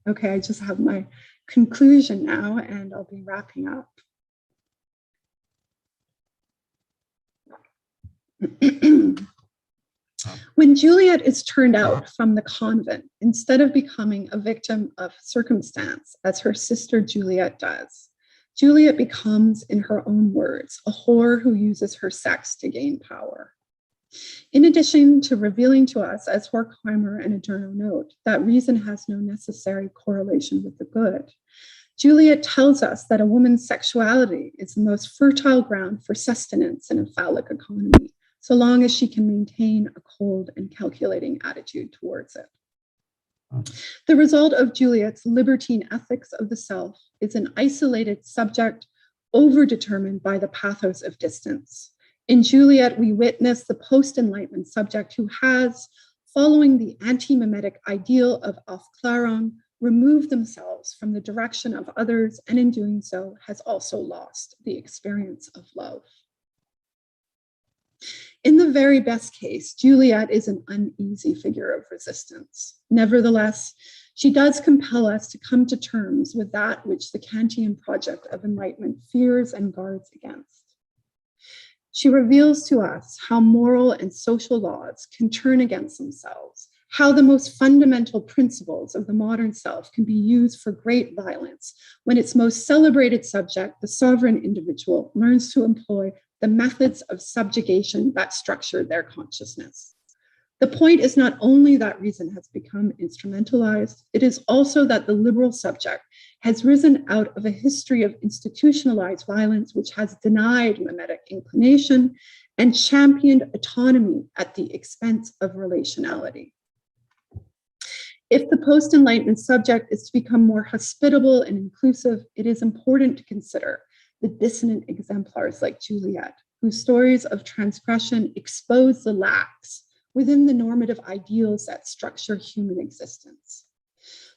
Okay, I just have my conclusion now, and I'll be wrapping up. When Juliette is turned out from the convent, instead of becoming a victim of circumstance, as her sister Juliette does, Juliette becomes, in her own words, a whore who uses her sex to gain power. In addition to revealing to us, as Horkheimer and Adorno note, that reason has no necessary correlation with the good, Juliette tells us that a woman's sexuality is the most fertile ground for sustenance in a phallic economy, so long as she can maintain a cold and calculating attitude towards it. The result of Juliette's libertine ethics of the self is an isolated subject overdetermined by the pathos of distance. In Juliette, we witness the post-Enlightenment subject who has, following the anti-mimetic ideal of Aufklärung, removed themselves from the direction of others, and in doing so has also lost the experience of love. In the very best case, Juliette is an uneasy figure of resistance. Nevertheless, she does compel us to come to terms with that which the Kantian project of enlightenment fears and guards against. She reveals to us how moral and social laws can turn against themselves, how the most fundamental principles of the modern self can be used for great violence when its most celebrated subject, the sovereign individual, learns to employ the methods of subjugation that structure their consciousness. The point is not only that reason has become instrumentalized, it is also that the liberal subject has risen out of a history of institutionalized violence which has denied mimetic inclination and championed autonomy at the expense of relationality. If the post-Enlightenment subject is to become more hospitable and inclusive, it is important to consider the dissonant exemplars like Juliette, whose stories of transgression expose the lacks within the normative ideals that structure human existence.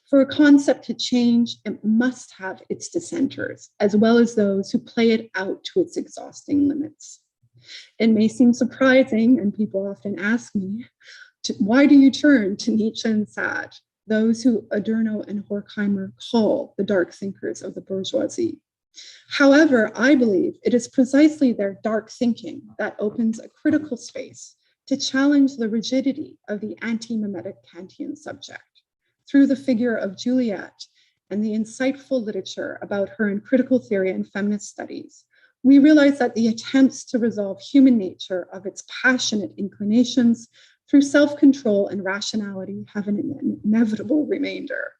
For a concept to change, it must have its dissenters, as well as those who play it out to its exhausting limits. It may seem surprising, and people often ask me, why do you turn to Nietzsche and Sade, those who Adorno and Horkheimer call the dark thinkers of the bourgeoisie? However, I believe it is precisely their dark thinking that opens a critical space to challenge the rigidity of the anti-mimetic Kantian subject. Through the figure of Juliette and the insightful literature about her in critical theory and feminist studies, we realize that the attempts to resolve human nature of its passionate inclinations through self-control and rationality have an inevitable remainder.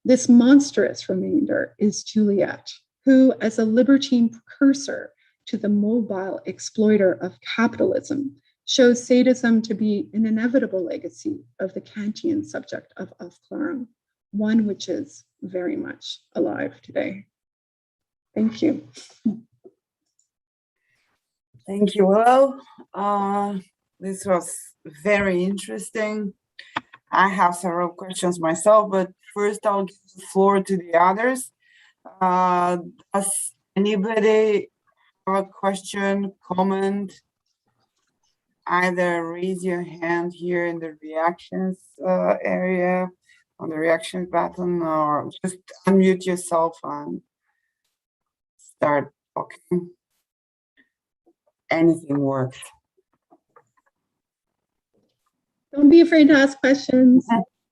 This monstrous remainder is Juliette, who, as a libertine precursor to the mobile exploiter of capitalism, shows sadism to be an inevitable legacy of the Kantian subject of Aufklärung, one which is very much alive today. Thank you. Thank you, Willow. This was very interesting. I have several questions myself, but first I'll give the floor to the others. Does anybody have a question, comment? Either raise your hand here in the reactions area on the reaction button, or just unmute yourself and start talking. Anything works. Don't be afraid to ask questions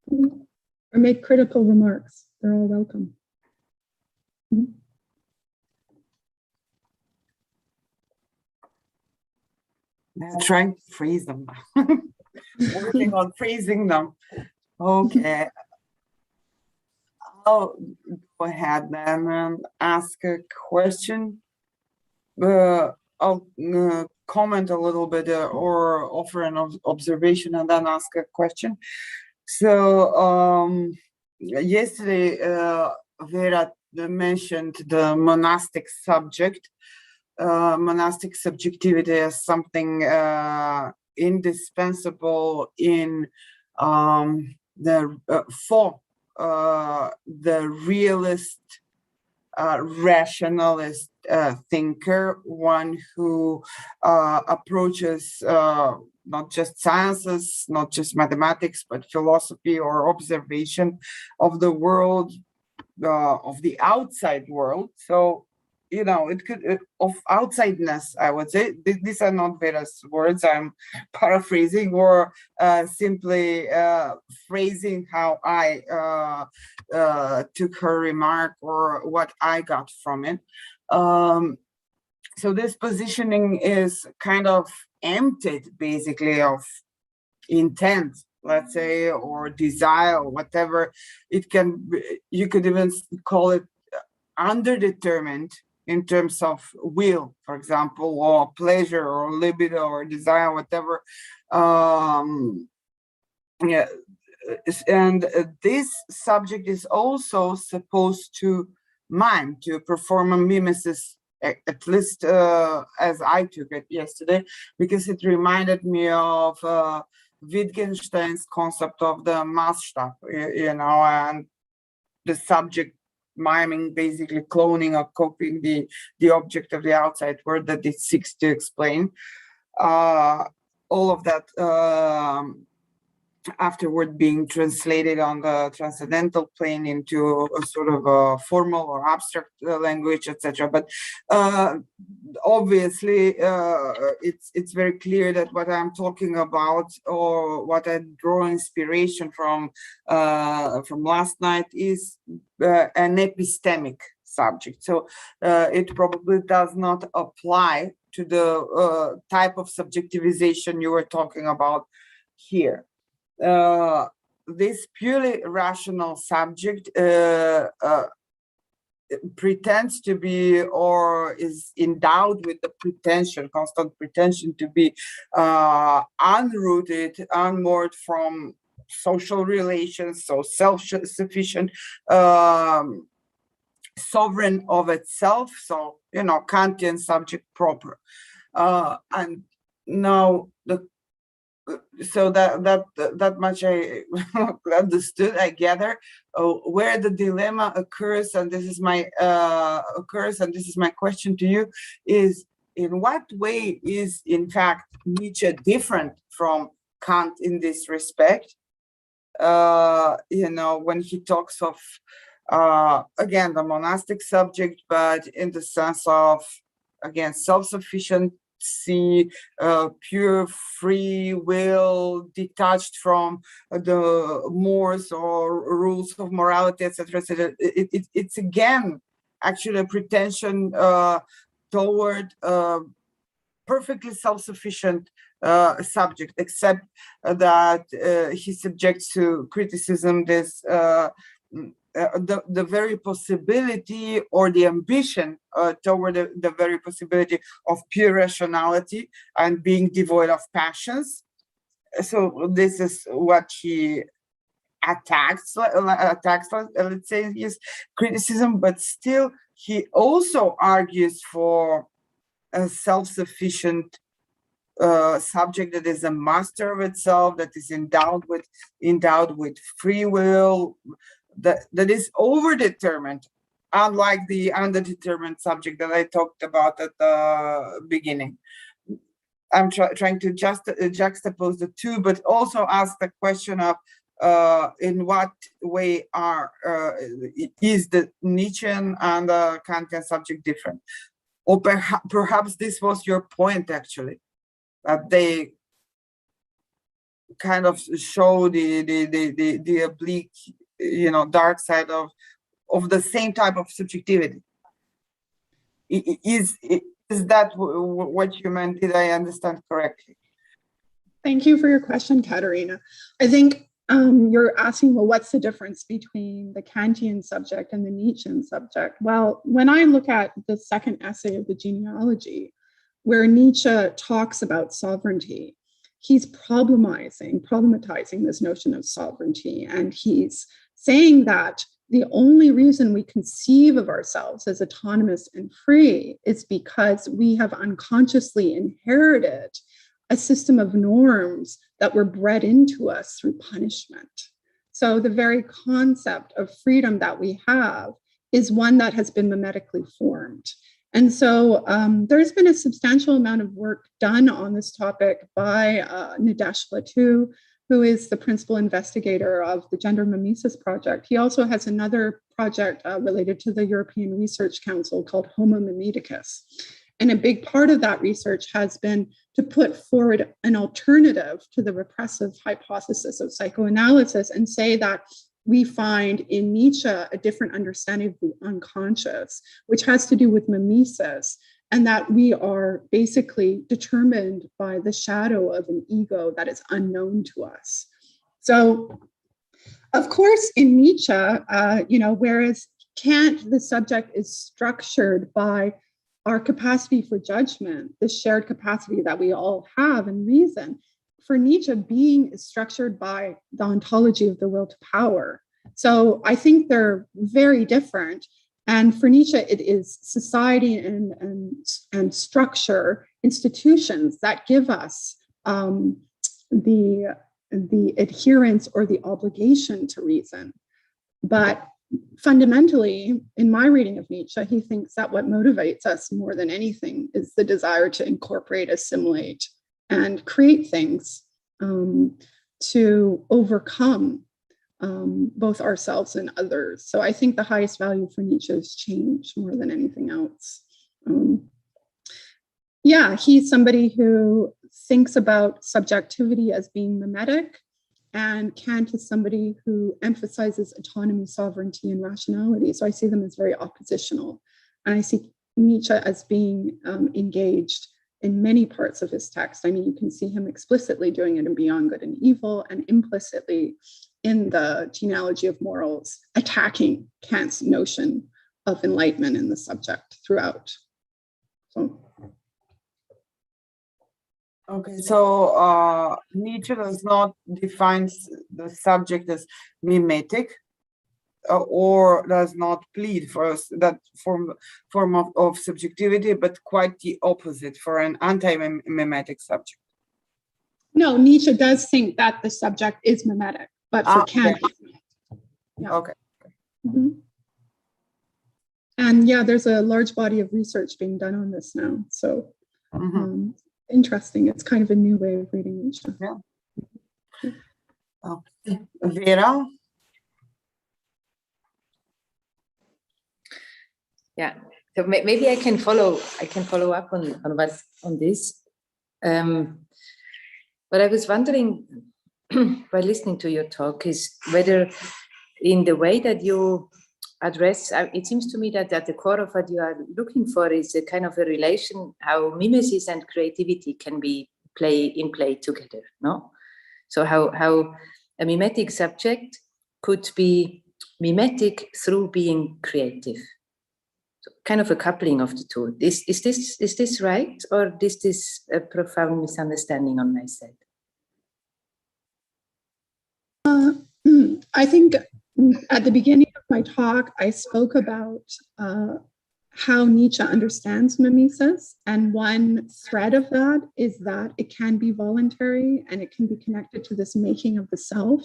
or make critical remarks. They're all welcome. I'm trying to freeze them. Working on freezing them. Okay. I'll go ahead then and ask a question. I'll comment a little bit or offer an observation and then ask a question. So yesterday, Vera mentioned the monastic subject. Monastic subjectivity as something indispensable in for the realist, rationalist thinker, one who approaches not just sciences, not just mathematics, but philosophy or observation of the world, of the outside world. So, you know, it could, of outsideness, I would say. These are not Vera's words, I'm paraphrasing or simply phrasing how I took her remark or what I got from it. So this positioning is kind of emptied, basically, of intent, let's say, or desire, or whatever. It can, you could even call it underdetermined in terms of will, for example, or pleasure, or libido, or desire, whatever. Yeah, and this subject is also supposed to mime, to perform a mimesis, at least as I took it yesterday, because it reminded me of Wittgenstein's concept of the Maßstab, you know, and the subject miming, basically cloning or copying the object of the outside world that it seeks to explain. All of that afterward being translated on the transcendental plane into a sort of a formal or abstract language, etc. But obviously, it's very clear that what I'm talking about, or what I draw inspiration from last night, is an epistemic subject. So it probably does not apply to the type of subjectivization you were talking about here. This purely rational subject pretends to be, or is endowed with the pretension, constant pretension to be unrooted, unmoored from social relations, so self-sufficient, sovereign of itself, so, you know, Kantian subject proper. And now so that much I understood, I gather. Where the dilemma occurs, and this is my question to you, is in what way is in fact Nietzsche different from Kant in this respect? You know, when he talks of Again, the monastic subject, but in the sense of, again, self-sufficiency, pure free will, detached from the mores or rules of morality, etc., etc. It's again actually a pretension toward perfectly self-sufficient subject, except that he subjects to criticism this the very possibility or the ambition toward the very possibility of pure rationality and being devoid of passions. So this is what he attacks, let's say, his criticism, but still he also argues for a self-sufficient subject that is a master of itself, that is endowed with free will, that is overdetermined, unlike the underdetermined subject that I talked about at the beginning. I'm trying to just juxtapose the two, but also ask the question of in what way is the Nietzschean and the Kantian subject different? Or perhaps this was your point, actually, that they kind of show the oblique, dark side of the same type of subjectivity. Is that what you meant? Did I understand correctly? Thank you for your question, Katerina. I think you're asking, well, what's the difference between the Kantian subject and the Nietzschean subject? Well, when I look at the second essay of the genealogy, where Nietzsche talks about sovereignty, he's problematizing this notion of sovereignty, and he's saying that the only reason we conceive of ourselves as autonomous and free is because we have unconsciously inherited a system of norms that were bred into us through punishment. So the very concept of freedom that we have is one that has been mimetically formed. And so there's been a substantial amount of work done on this topic by Nidesh Latu, who is the principal investigator of the Gendered Mimesis Project. He also has another project related to the European Research Council called Homo Mimeticus. And a big part of that research has been to put forward an alternative to the repressive hypothesis of psychoanalysis and say that we find in Nietzsche a different understanding of the unconscious, which has to do with mimesis, and that we are basically determined by the shadow of an ego that is unknown to us. So, of course, in Nietzsche, whereas Kant, the subject is structured by our capacity for judgment, the shared capacity that we all have in reason. For Nietzsche, being is structured by the ontology of the will to power. So I think they're very different. And for Nietzsche, it is society and structure, institutions that give us the adherence or the obligation to reason. But fundamentally, in my reading of Nietzsche, he thinks that what motivates us more than anything is the desire to incorporate, assimilate, and create things to overcome both ourselves and others. So I think the highest value for Nietzsche is change more than anything else. He's somebody who thinks about subjectivity as being mimetic, and Kant is somebody who emphasizes autonomy, sovereignty, and rationality. So I see them as very oppositional. And I see Nietzsche as being engaged in many parts of his text. I mean, you can see him explicitly doing it in Beyond Good and Evil, and implicitly in the Genealogy of Morals, attacking Kant's notion of enlightenment in the subject throughout. Okay, so Nietzsche does not define the subject as mimetic, or does not plead for that form of subjectivity, but quite the opposite, for an anti-mimetic subject. No, Nietzsche does think that the subject is mimetic, but for Kant, it's not. Yeah. Okay. Mm-hmm. And there's a large body of research being done on this now. So interesting. It's kind of a new way of reading Nietzsche. Yeah. Okay. Vera? Yeah. So maybe I can follow up on this. But I was wondering, by listening to your talk, is whether in the way that you address, it seems to me that at the core of what you are looking for is a kind of a relation, how mimesis and creativity can be play together, no? So how a mimetic subject could be mimetic through being creative. So kind of a coupling of the two. Is this right, or is this a profound misunderstanding on my side? I think at the beginning of my talk, I spoke about how Nietzsche understands mimesis. And one thread of that is that it can be voluntary and it can be connected to this making of the self.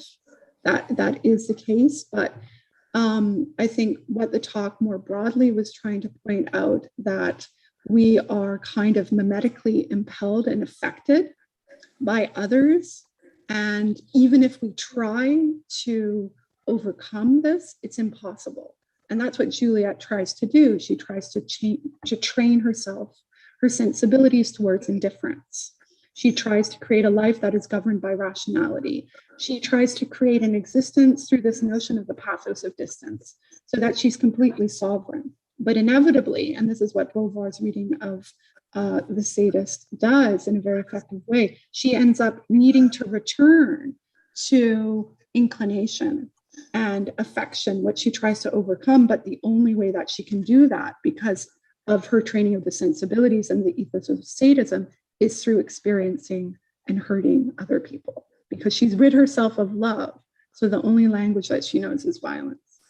That is the case. But I think what the talk more broadly was trying to point out that we are kind of mimetically impelled and affected by others. And even if we try to overcome this, it's impossible. And that's what Juliette tries to do. She tries to train herself, her sensibilities towards indifference. She tries to create a life that is governed by rationality. She tries to create an existence through this notion of the pathos of distance, so that she's completely sovereign. But inevitably, and this is what Beauvoir's reading of the sadist does in a very effective way, she ends up needing to return to inclination and affection, which she tries to overcome. But the only way that she can do that, because of her training of the sensibilities and the ethos of sadism, is through experiencing and hurting other people, because she's rid herself of love. So the only language that she knows is violence.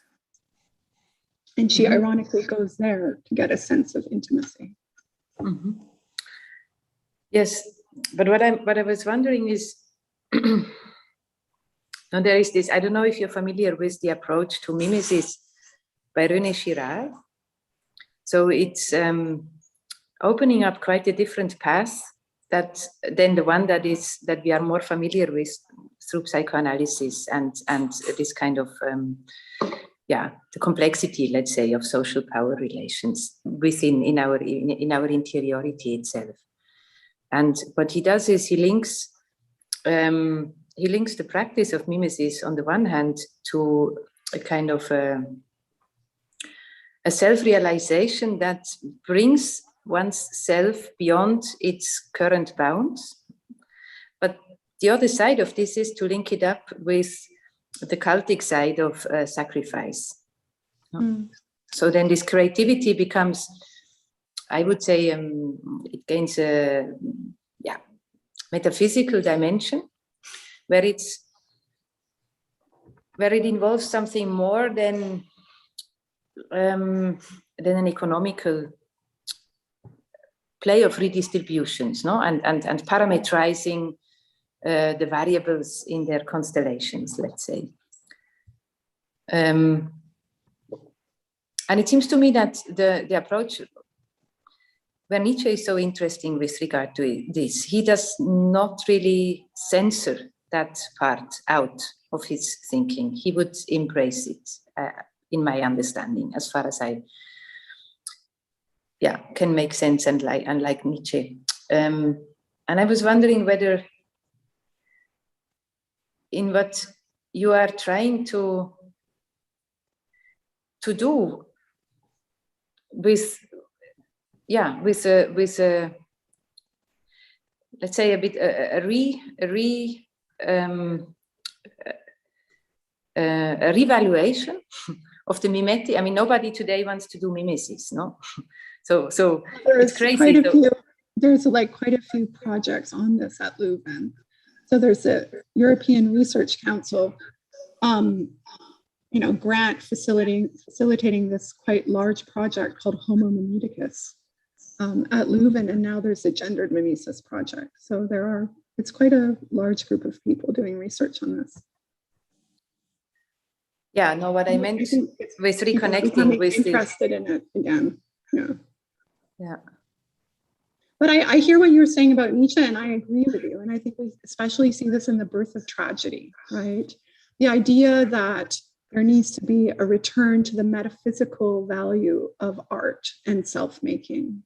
And she ironically goes there to get a sense of intimacy. Mm-hmm. Yes, but what I was wondering is, now there is this, I don't know if you're familiar with the approach to mimesis by René Girard. So it's opening up quite a different path than the one that we are more familiar with through psychoanalysis and this kind of the complexity, let's say, of social power relations within in our interiority itself. And what he does is he links the practice of mimesis on the one hand to a kind of a self-realization that brings one's self beyond its current bounds. But the other side of this is to link it up with the cultic side of sacrifice. So then this creativity becomes, I would say, it gains a metaphysical dimension where it involves something more than an economical play of redistributions, no, and parametrizing the variables in their constellations, let's say. And it seems to me that the approach where Nietzsche is so interesting with regard to this, he does not really censor that part out of his thinking. He would embrace it, in my understanding, as far as I can make sense, and like Nietzsche. And I was wondering whether in what you are trying to do with a let's say a bit a revaluation of the mimetic. I mean, nobody today wants to do mimesis, no? So there's it's crazy. There's quite a few projects on this at Leuven. So there's a European Research Council, grant facilitating this quite large project called Homo Mimeticus at Leuven, and now there's a Gendered Mimesis Project. So it's quite a large group of people doing research on this. Yeah, no, what I meant with reconnecting with interested in it again. Yeah. But I hear what you're saying about Nietzsche, and I agree with you. And I think we especially see this in The Birth of Tragedy, right? The idea that there needs to be a return to the metaphysical value of art and self-making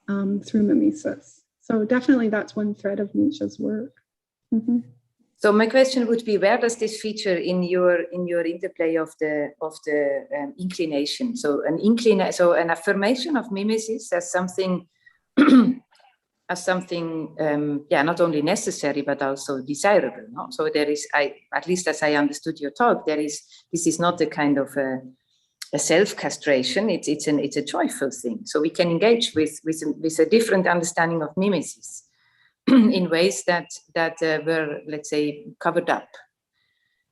through mimesis. So definitely that's one thread of Nietzsche's work. Mm-hmm. So my question would be, where does this feature in your interplay of the inclination? So an affirmation of mimesis as something not only necessary but also desirable. No? So there is, at least as I understood your talk, this is not a kind of a self-castration. It's a joyful thing. So we can engage with a different understanding of mimesis in ways that were, let's say, covered up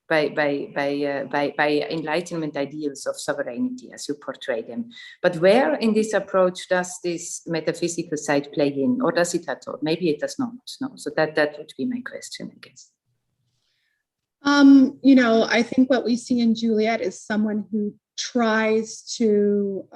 by Enlightenment ideals of sovereignty, as you portray them. But where in this approach does this metaphysical side play in, or does it at all? Maybe it does not. No. So that would be my question, I guess. I think what we see in Juliette is someone who tries to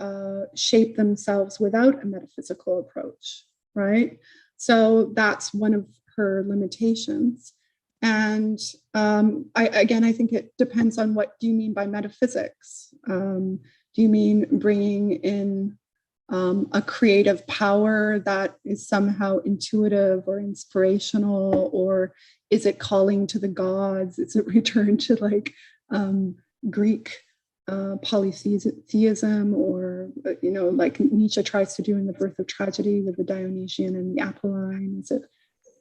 shape themselves without a metaphysical approach, right? So that's one of her limitations. And I think it depends on what do you mean by metaphysics? Do you mean bringing in a creative power that is somehow intuitive or inspirational, or is it calling to the gods? Is it return to like Greek polytheism, or like Nietzsche tries to do in The Birth of Tragedy with the Dionysian and the Apolline? Is it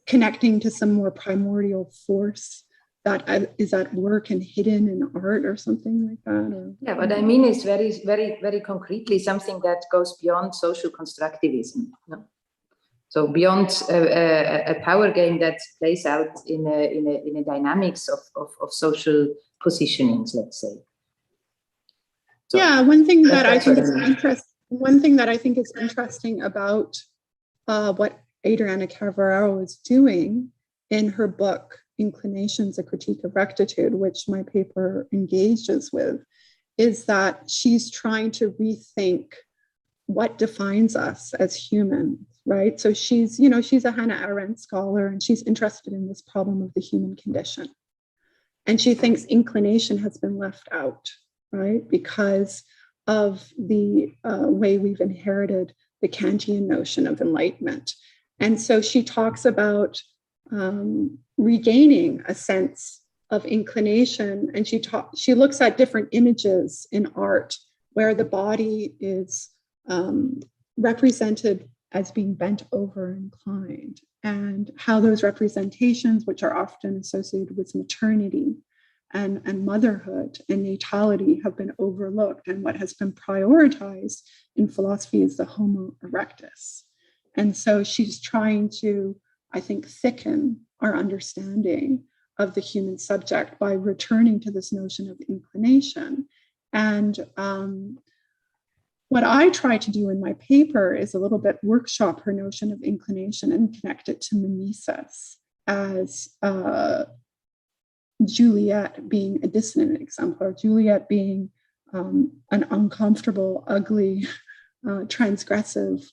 connecting to some more primordial force that is at work and hidden in art or something like that? Or, yeah, what I mean is very, very, very concretely something that goes beyond social constructivism. No? So beyond a power game that plays out in a dynamics of social positionings, let's say. So, yeah, one thing that I think is interesting about what Adriana Cavarero is doing in her book, Inclinations, A Critique of Rectitude, which my paper engages with, is that she's trying to rethink what defines us as humans, right? So she's a Hannah Arendt scholar, and she's interested in this problem of the human condition. And she thinks inclination has been left out, right? Because of the way we've inherited the Kantian notion of enlightenment. And so she talks about regaining a sense of inclination, and she looks at different images in art where the body is represented as being bent over and inclined, and how those representations, which are often associated with maternity and motherhood and natality, have been overlooked, and what has been prioritized in philosophy is the Homo erectus. And so she's trying to, I think, thicken our understanding of the human subject by returning to this notion of inclination. And what I try to do in my paper is a little bit workshop her notion of inclination and connect it to mimesis as Juliette being a dissonant exemplar, Juliette being an uncomfortable, ugly, transgressive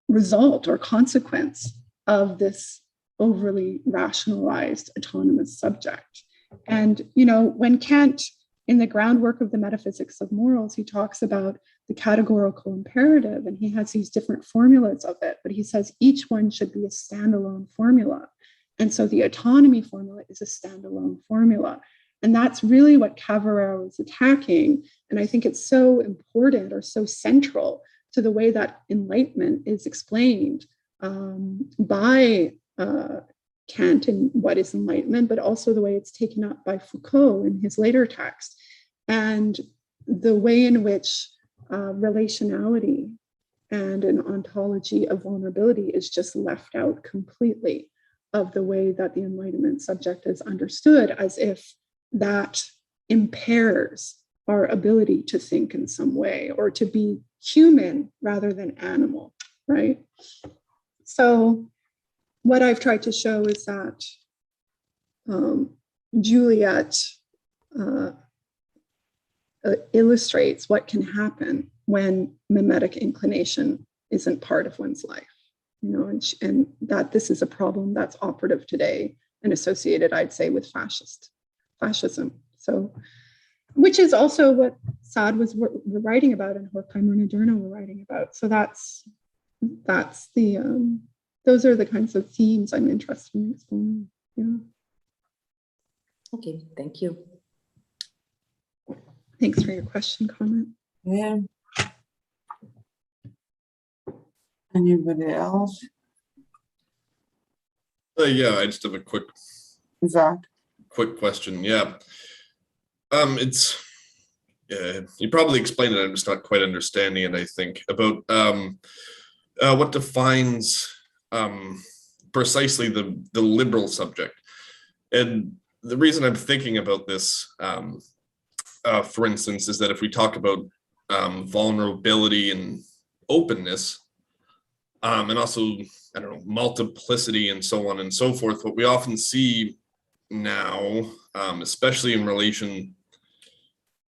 result or consequence of this overly rationalized autonomous subject. And, when Kant, in the groundwork of the metaphysics of morals, he talks about the categorical imperative, and he has these different formulas of it, but he says each one should be a standalone formula. And so the autonomy formula is a standalone formula. And that's really what Cavarero is attacking. And I think it's so important, or so central to the way that enlightenment is explained by Kant and what is enlightenment, but also the way it's taken up by Foucault in his later text, and the way in which relationality and an ontology of vulnerability is just left out completely of the way that the Enlightenment subject is understood, as if that impairs our ability to think in some way, or to be human rather than animal, right? So what I've tried to show is that Juliette illustrates what can happen when mimetic inclination isn't part of one's life, and that this is a problem that's operative today and associated, I'd say, with fascism. So, which is also what Sade was writing about and Horkheimer and Adorno were writing about. So that's the those are the kinds of themes I'm interested in exploring. Yeah. Okay, thank you. Thanks for your question, comment. Yeah. Anybody else? Yeah, I just have a quick Zach? question. Yeah. It's you probably explained it. I'm just not quite understanding it. I think about what defines precisely the liberal subject, and the reason I'm thinking about this, for instance, is that if we talk about vulnerability and openness, and also, I don't know, multiplicity and so on and so forth, what we often see now, especially in relation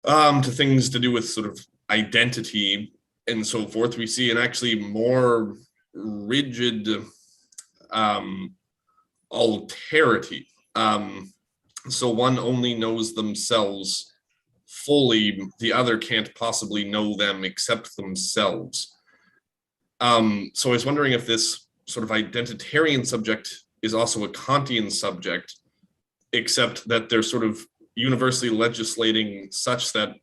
to things to do with sort of identity and so forth, we see an actually more rigid alterity. So one only knows themselves fully, the other can't possibly know them except themselves. So I was wondering if this sort of identitarian subject is also a Kantian subject, except that they're sort of universally legislating such that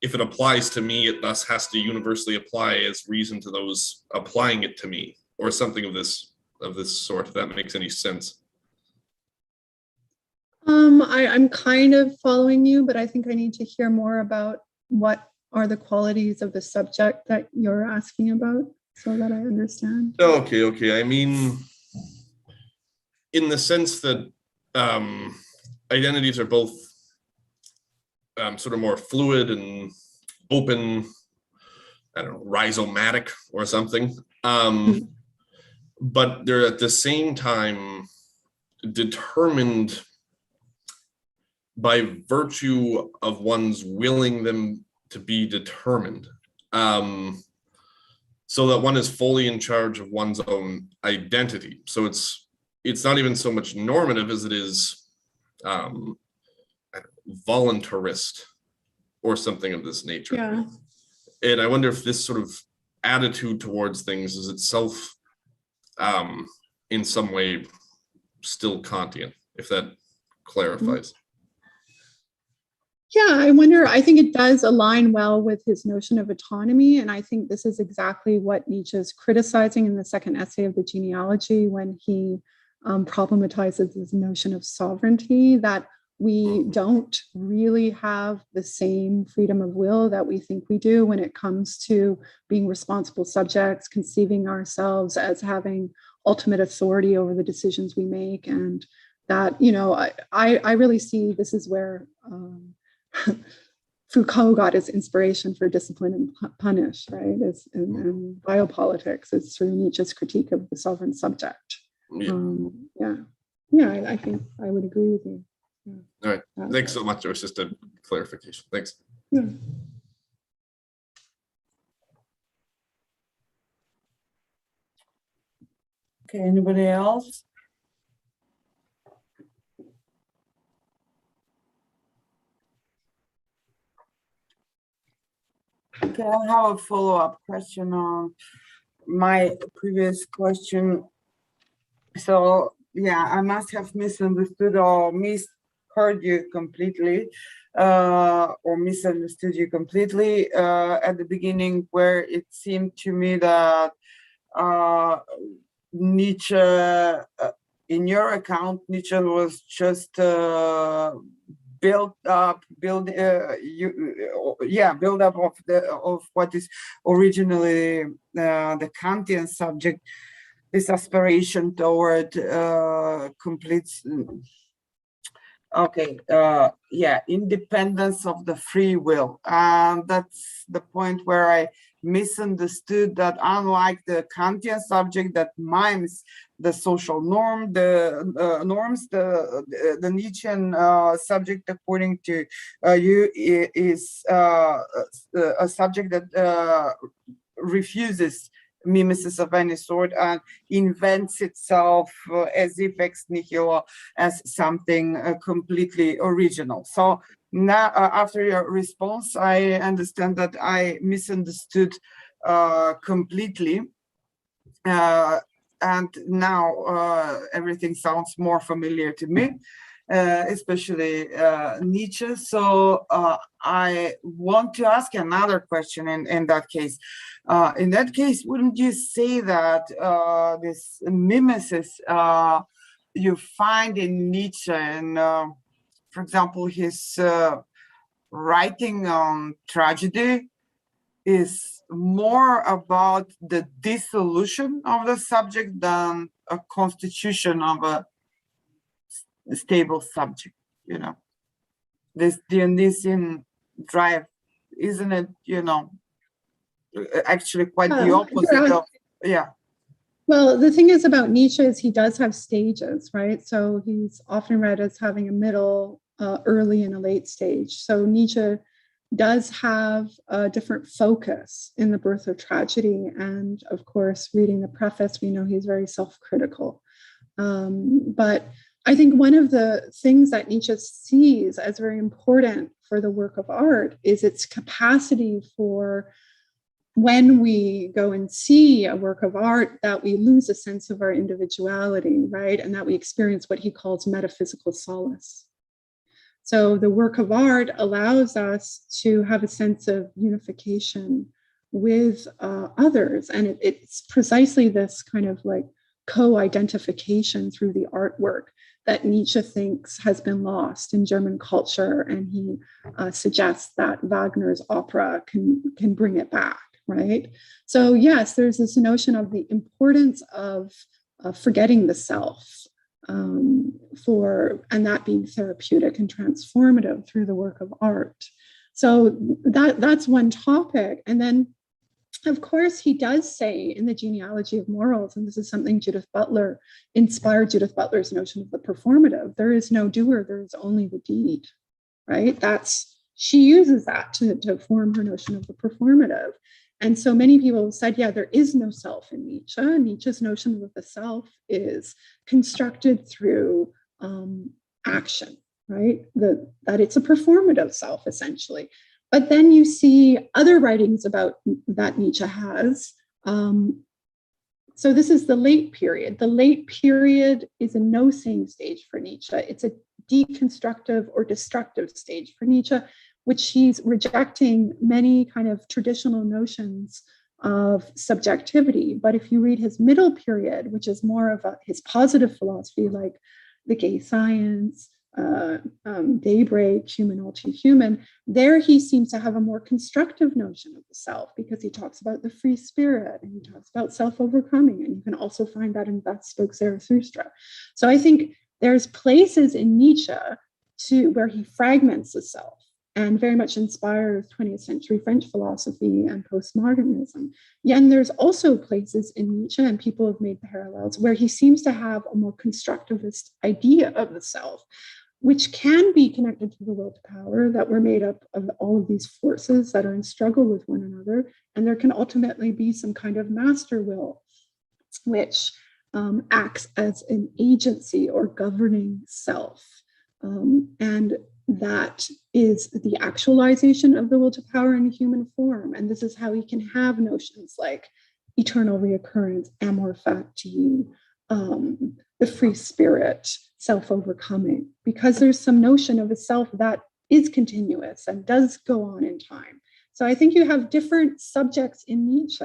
if it applies to me, it thus has to universally apply as reason to those applying it to me, or something of this sort, if that makes any sense. I'm kind of following you, but I think I need to hear more about what are the qualities of the subject that you're asking about so that I understand. Okay. I mean, in the sense that identities are both sort of more fluid and open, I don't know, rhizomatic or something, but they're at the same time determined by virtue of one's willing them to be determined, so that one is fully in charge of one's own identity. So it's not even so much normative as it is voluntarist or something of this nature. Yeah. And I wonder if this sort of attitude towards things is itself in some way still Kantian, if that clarifies. Yeah, I wonder, I think it does align well with his notion of autonomy. And I think this is exactly what Nietzsche is criticizing in the second essay of the genealogy when he problematizes this notion of sovereignty, that we don't really have the same freedom of will that we think we do when it comes to being responsible subjects, conceiving ourselves as having ultimate authority over the decisions we make. And that, you know, I really see this is where Foucault got his inspiration for Discipline and Punish, right? And biopolitics is through Nietzsche's critique of the sovereign subject. Yeah, I think I would agree with you. Yeah. All right, thanks so much. It was just a clarification. Thanks. Yeah. Okay, anybody else? Okay, I have a follow-up question on my previous question. So, yeah, I must have misunderstood or misheard you completely, or misunderstood you completely at the beginning, where it seemed to me that Nietzsche, in your account, Nietzsche was just build up of what is originally the Kantian subject, this aspiration toward complete independence of the free will. And that's the point where I misunderstood that, unlike the Kantian subject that mimes the social norm, the norms, the Nietzschean subject, according to you, is a subject that refuses mimesis of any sort and invents itself as if ex nihilo as something completely original. So now, after your response, I understand that I misunderstood completely. And now everything sounds more familiar to me, especially Nietzsche. So I want to ask another question in that case. In that case, wouldn't you say that this mimesis you find in Nietzsche and, for example, his writing on tragedy is more about the dissolution of the subject than a constitution of a stable subject, you know? This Dionysian drive, isn't it, you know, actually quite the opposite of, yeah. Well, the thing is about Nietzsche is he does have stages, right? So he's often read as having a middle, early, and a late stage. So Nietzsche does have a different focus in The Birth of Tragedy. And of course, reading the preface, we know he's very self-critical. But I think one of the things that Nietzsche sees as very important for the work of art is its capacity for, when we go and see a work of art, that we lose a sense of our individuality, right? And that we experience what he calls metaphysical solace. So the work of art allows us to have a sense of unification with others. And it's precisely this kind of like co-identification through the artwork that Nietzsche thinks has been lost in German culture. And he suggests that Wagner's opera can bring it back, right? So yes, there's this notion of the importance of forgetting the self, and that being therapeutic and transformative through the work of art. So that's one topic. And then, of course, he does say in the Genealogy of Morals, and this is something Judith Butler inspired Judith Butler's notion of the performative, there is no doer, there is only the deed, right? She uses that to form her notion of the performative. And so many people have said, yeah, there is no self in Nietzsche. Nietzsche's notion of the self is constructed through action, right? That it's a performative self, essentially. But then you see other writings about that Nietzsche has. So this is the late period. The late period is a no-saying stage for Nietzsche. It's a deconstructive or destructive stage for Nietzsche, which he's rejecting many kind of traditional notions of subjectivity. But if you read his middle period, which is more of his positive philosophy, like the gay science, Daybreak, Human All Too Human, there he seems to have a more constructive notion of the self, because he talks about the free spirit and he talks about self-overcoming. And you can also find that in Thus Spoke Zarathustra. So I think there's places in Nietzsche where he fragments the self, and very much inspires 20th century French philosophy and postmodernism. Yeah, and there's also places in Nietzsche, and people have made parallels, where he seems to have a more constructivist idea of the self, which can be connected to the will to power, that we're made up of all of these forces that are in struggle with one another. And there can ultimately be some kind of master will, which acts as an agency or governing self. And that is the actualization of the will to power in human form. And this is how we can have notions like eternal reoccurrence, amor fati, the free spirit, self-overcoming, because there's some notion of a self that is continuous and does go on in time. So I think you have different subjects in Nietzsche.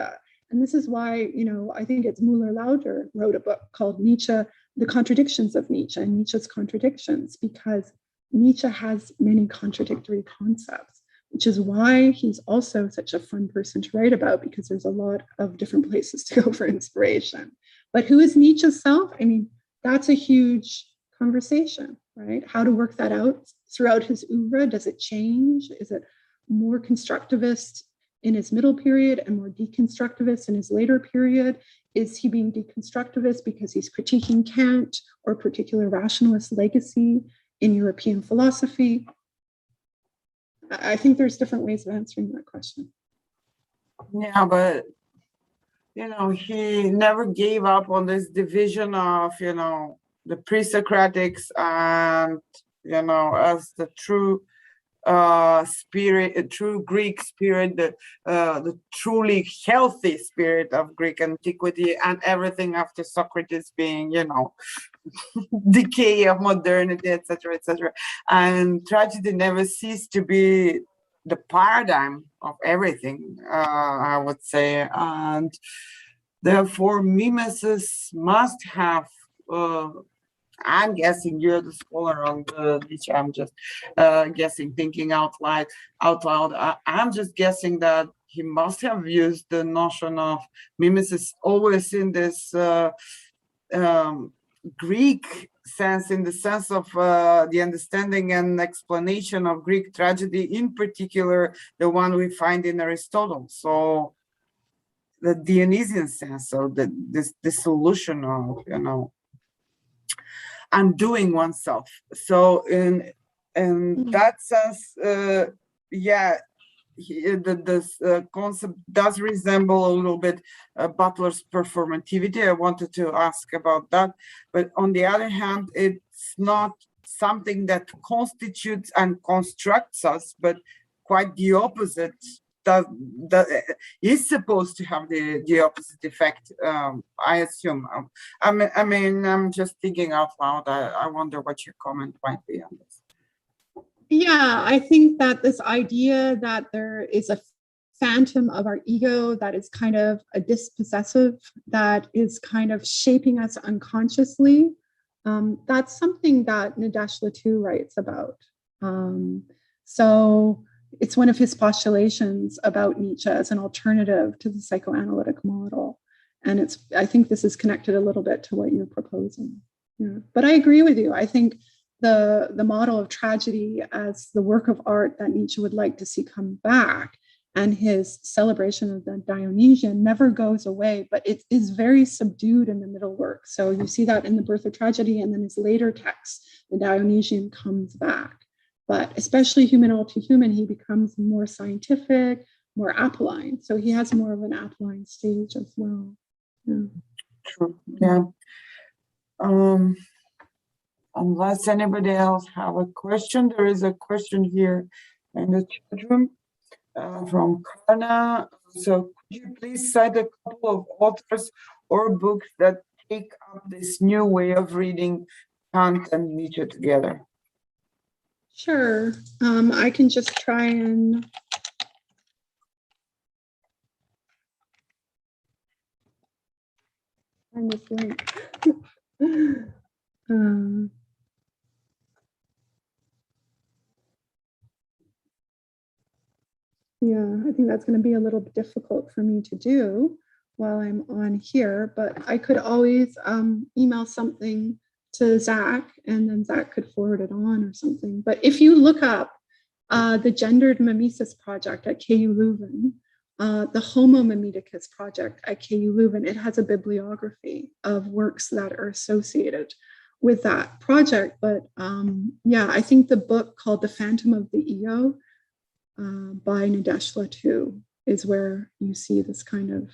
And this is why, I think it's Müller-Lauter wrote a book called Nietzsche, The Contradictions of Nietzsche, and Nietzsche's Contradictions, because Nietzsche has many contradictory concepts, which is why he's also such a fun person to write about, because there's a lot of different places to go for inspiration. But who is Nietzsche's self? I mean, that's a huge conversation, right? How to work that out throughout his oeuvre. Does it change? Is it more constructivist in his middle period and more deconstructivist in his later period? Is he being deconstructivist because he's critiquing Kant or a particular rationalist legacy in European philosophy? I think there's different ways of answering that question. Yeah, but he never gave up on this division of, the pre-Socratics and, as the true spirit, a true Greek spirit, the truly healthy spirit of Greek antiquity, and everything after Socrates being, decay of modernity, etc., etc. And tragedy never ceased to be the paradigm of everything, I would say. And therefore, mimesis must have, I'm guessing you're the scholar on Nietzsche. I'm just guessing, thinking out loud. I'm just guessing that he must have used the notion of mimesis always in this Greek sense, in the sense of the understanding and explanation of Greek tragedy, in particular, the one we find in Aristotle. So the Dionysian sense, or this dissolution of, undoing oneself. So in that sense, this concept does resemble a little bit Butler's performativity. I wanted to ask about that, but on the other hand, it's not something that constitutes and constructs us, but quite the opposite. That is supposed to have the opposite effect, I assume. I'm just thinking out loud. I wonder what your comment might be on this. Yeah, I think that this idea that there is a phantom of our ego that is kind of a dispossessive, that is kind of shaping us unconsciously, that's something that Nadezhda too writes about. So it's one of his postulations about Nietzsche as an alternative to the psychoanalytic model. And I think this is connected a little bit to what you're proposing. Yeah. But I agree with you. I think the model of tragedy as the work of art that Nietzsche would like to see come back, and his celebration of the Dionysian never goes away, but it is very subdued in the middle work. So you see that in The Birth of Tragedy, and then his later texts, the Dionysian comes back. But especially Human All Too Human, he becomes more scientific, more Apolline. So he has more of an Apolline stage as well. Yeah. True. Yeah. Unless anybody else have a question, there is a question here in the chat room from Karna. So could you please cite a couple of authors or books that take up this new way of reading Kant and Nietzsche together? Sure. I can just try and find this link. Yeah, I think that's going to be a little bit difficult for me to do while I'm on here, but I could always email something to Zach, and then Zach could forward it on or something. But if you look up the Gendered Mimesis Project at KU Leuven, the Homo Mimeticus Project at KU Leuven, it has a bibliography of works that are associated with that project. But yeah, I think the book called The Phantom of the Ego by Nadezhda too is where you see this kind of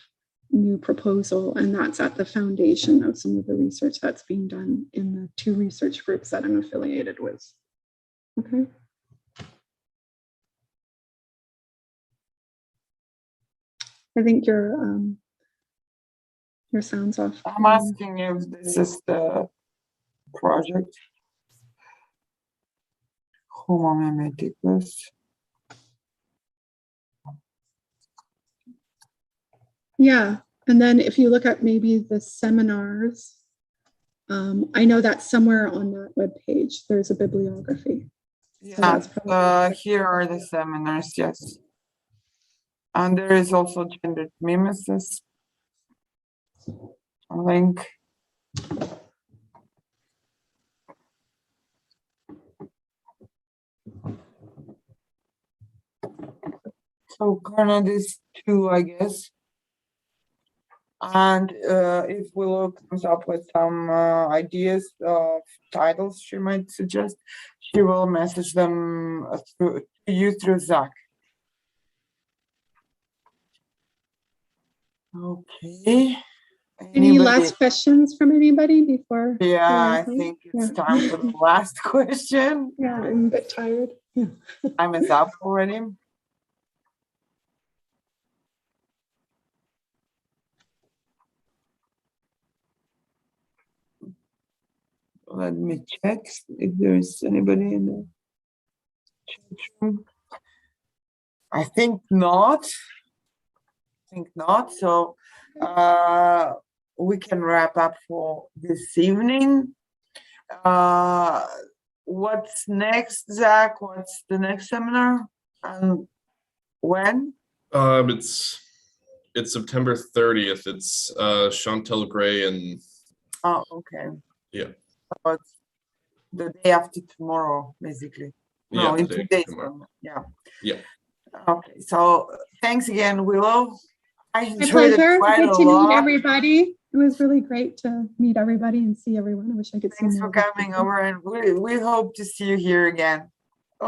new proposal, and that's at the foundation of some of the research that's being done in the two research groups that I'm affiliated with. Okay. I think your sound's off. I'm asking if this is the project Homo Mimeticus. Yeah, and then if you look at maybe the seminars, I know that somewhere on that webpage there's a bibliography. Yeah, so here are the seminars, yes. And there is also Gendered Mimesis link. So kind of these two, I guess. And if Willow comes up with some ideas of titles she might suggest, she will message them to you through Zach. Okay. Any Anybody? last questions from anybody before? Yeah, I closing? think it's Yeah. time for the last question. Yeah, I'm a bit tired. Yeah. Time is up already. Let me check if there's anybody in the chat room. I think not. So we can wrap up for this evening. What's next, Zach? What's the next seminar? And when? It's September 30th. It's Chantal Gray and Oh, okay. yeah. So it's the day after tomorrow, basically. No, Yeah, in the 2 day days. tomorrow. From now. Yeah. Yeah. Okay. So thanks again, Willow. I My enjoyed it pleasure. quite Good a to meet lot. everybody. It was really great to meet everybody and see everyone. I wish I could see Thanks more for of you. coming over, and we hope to see you here again.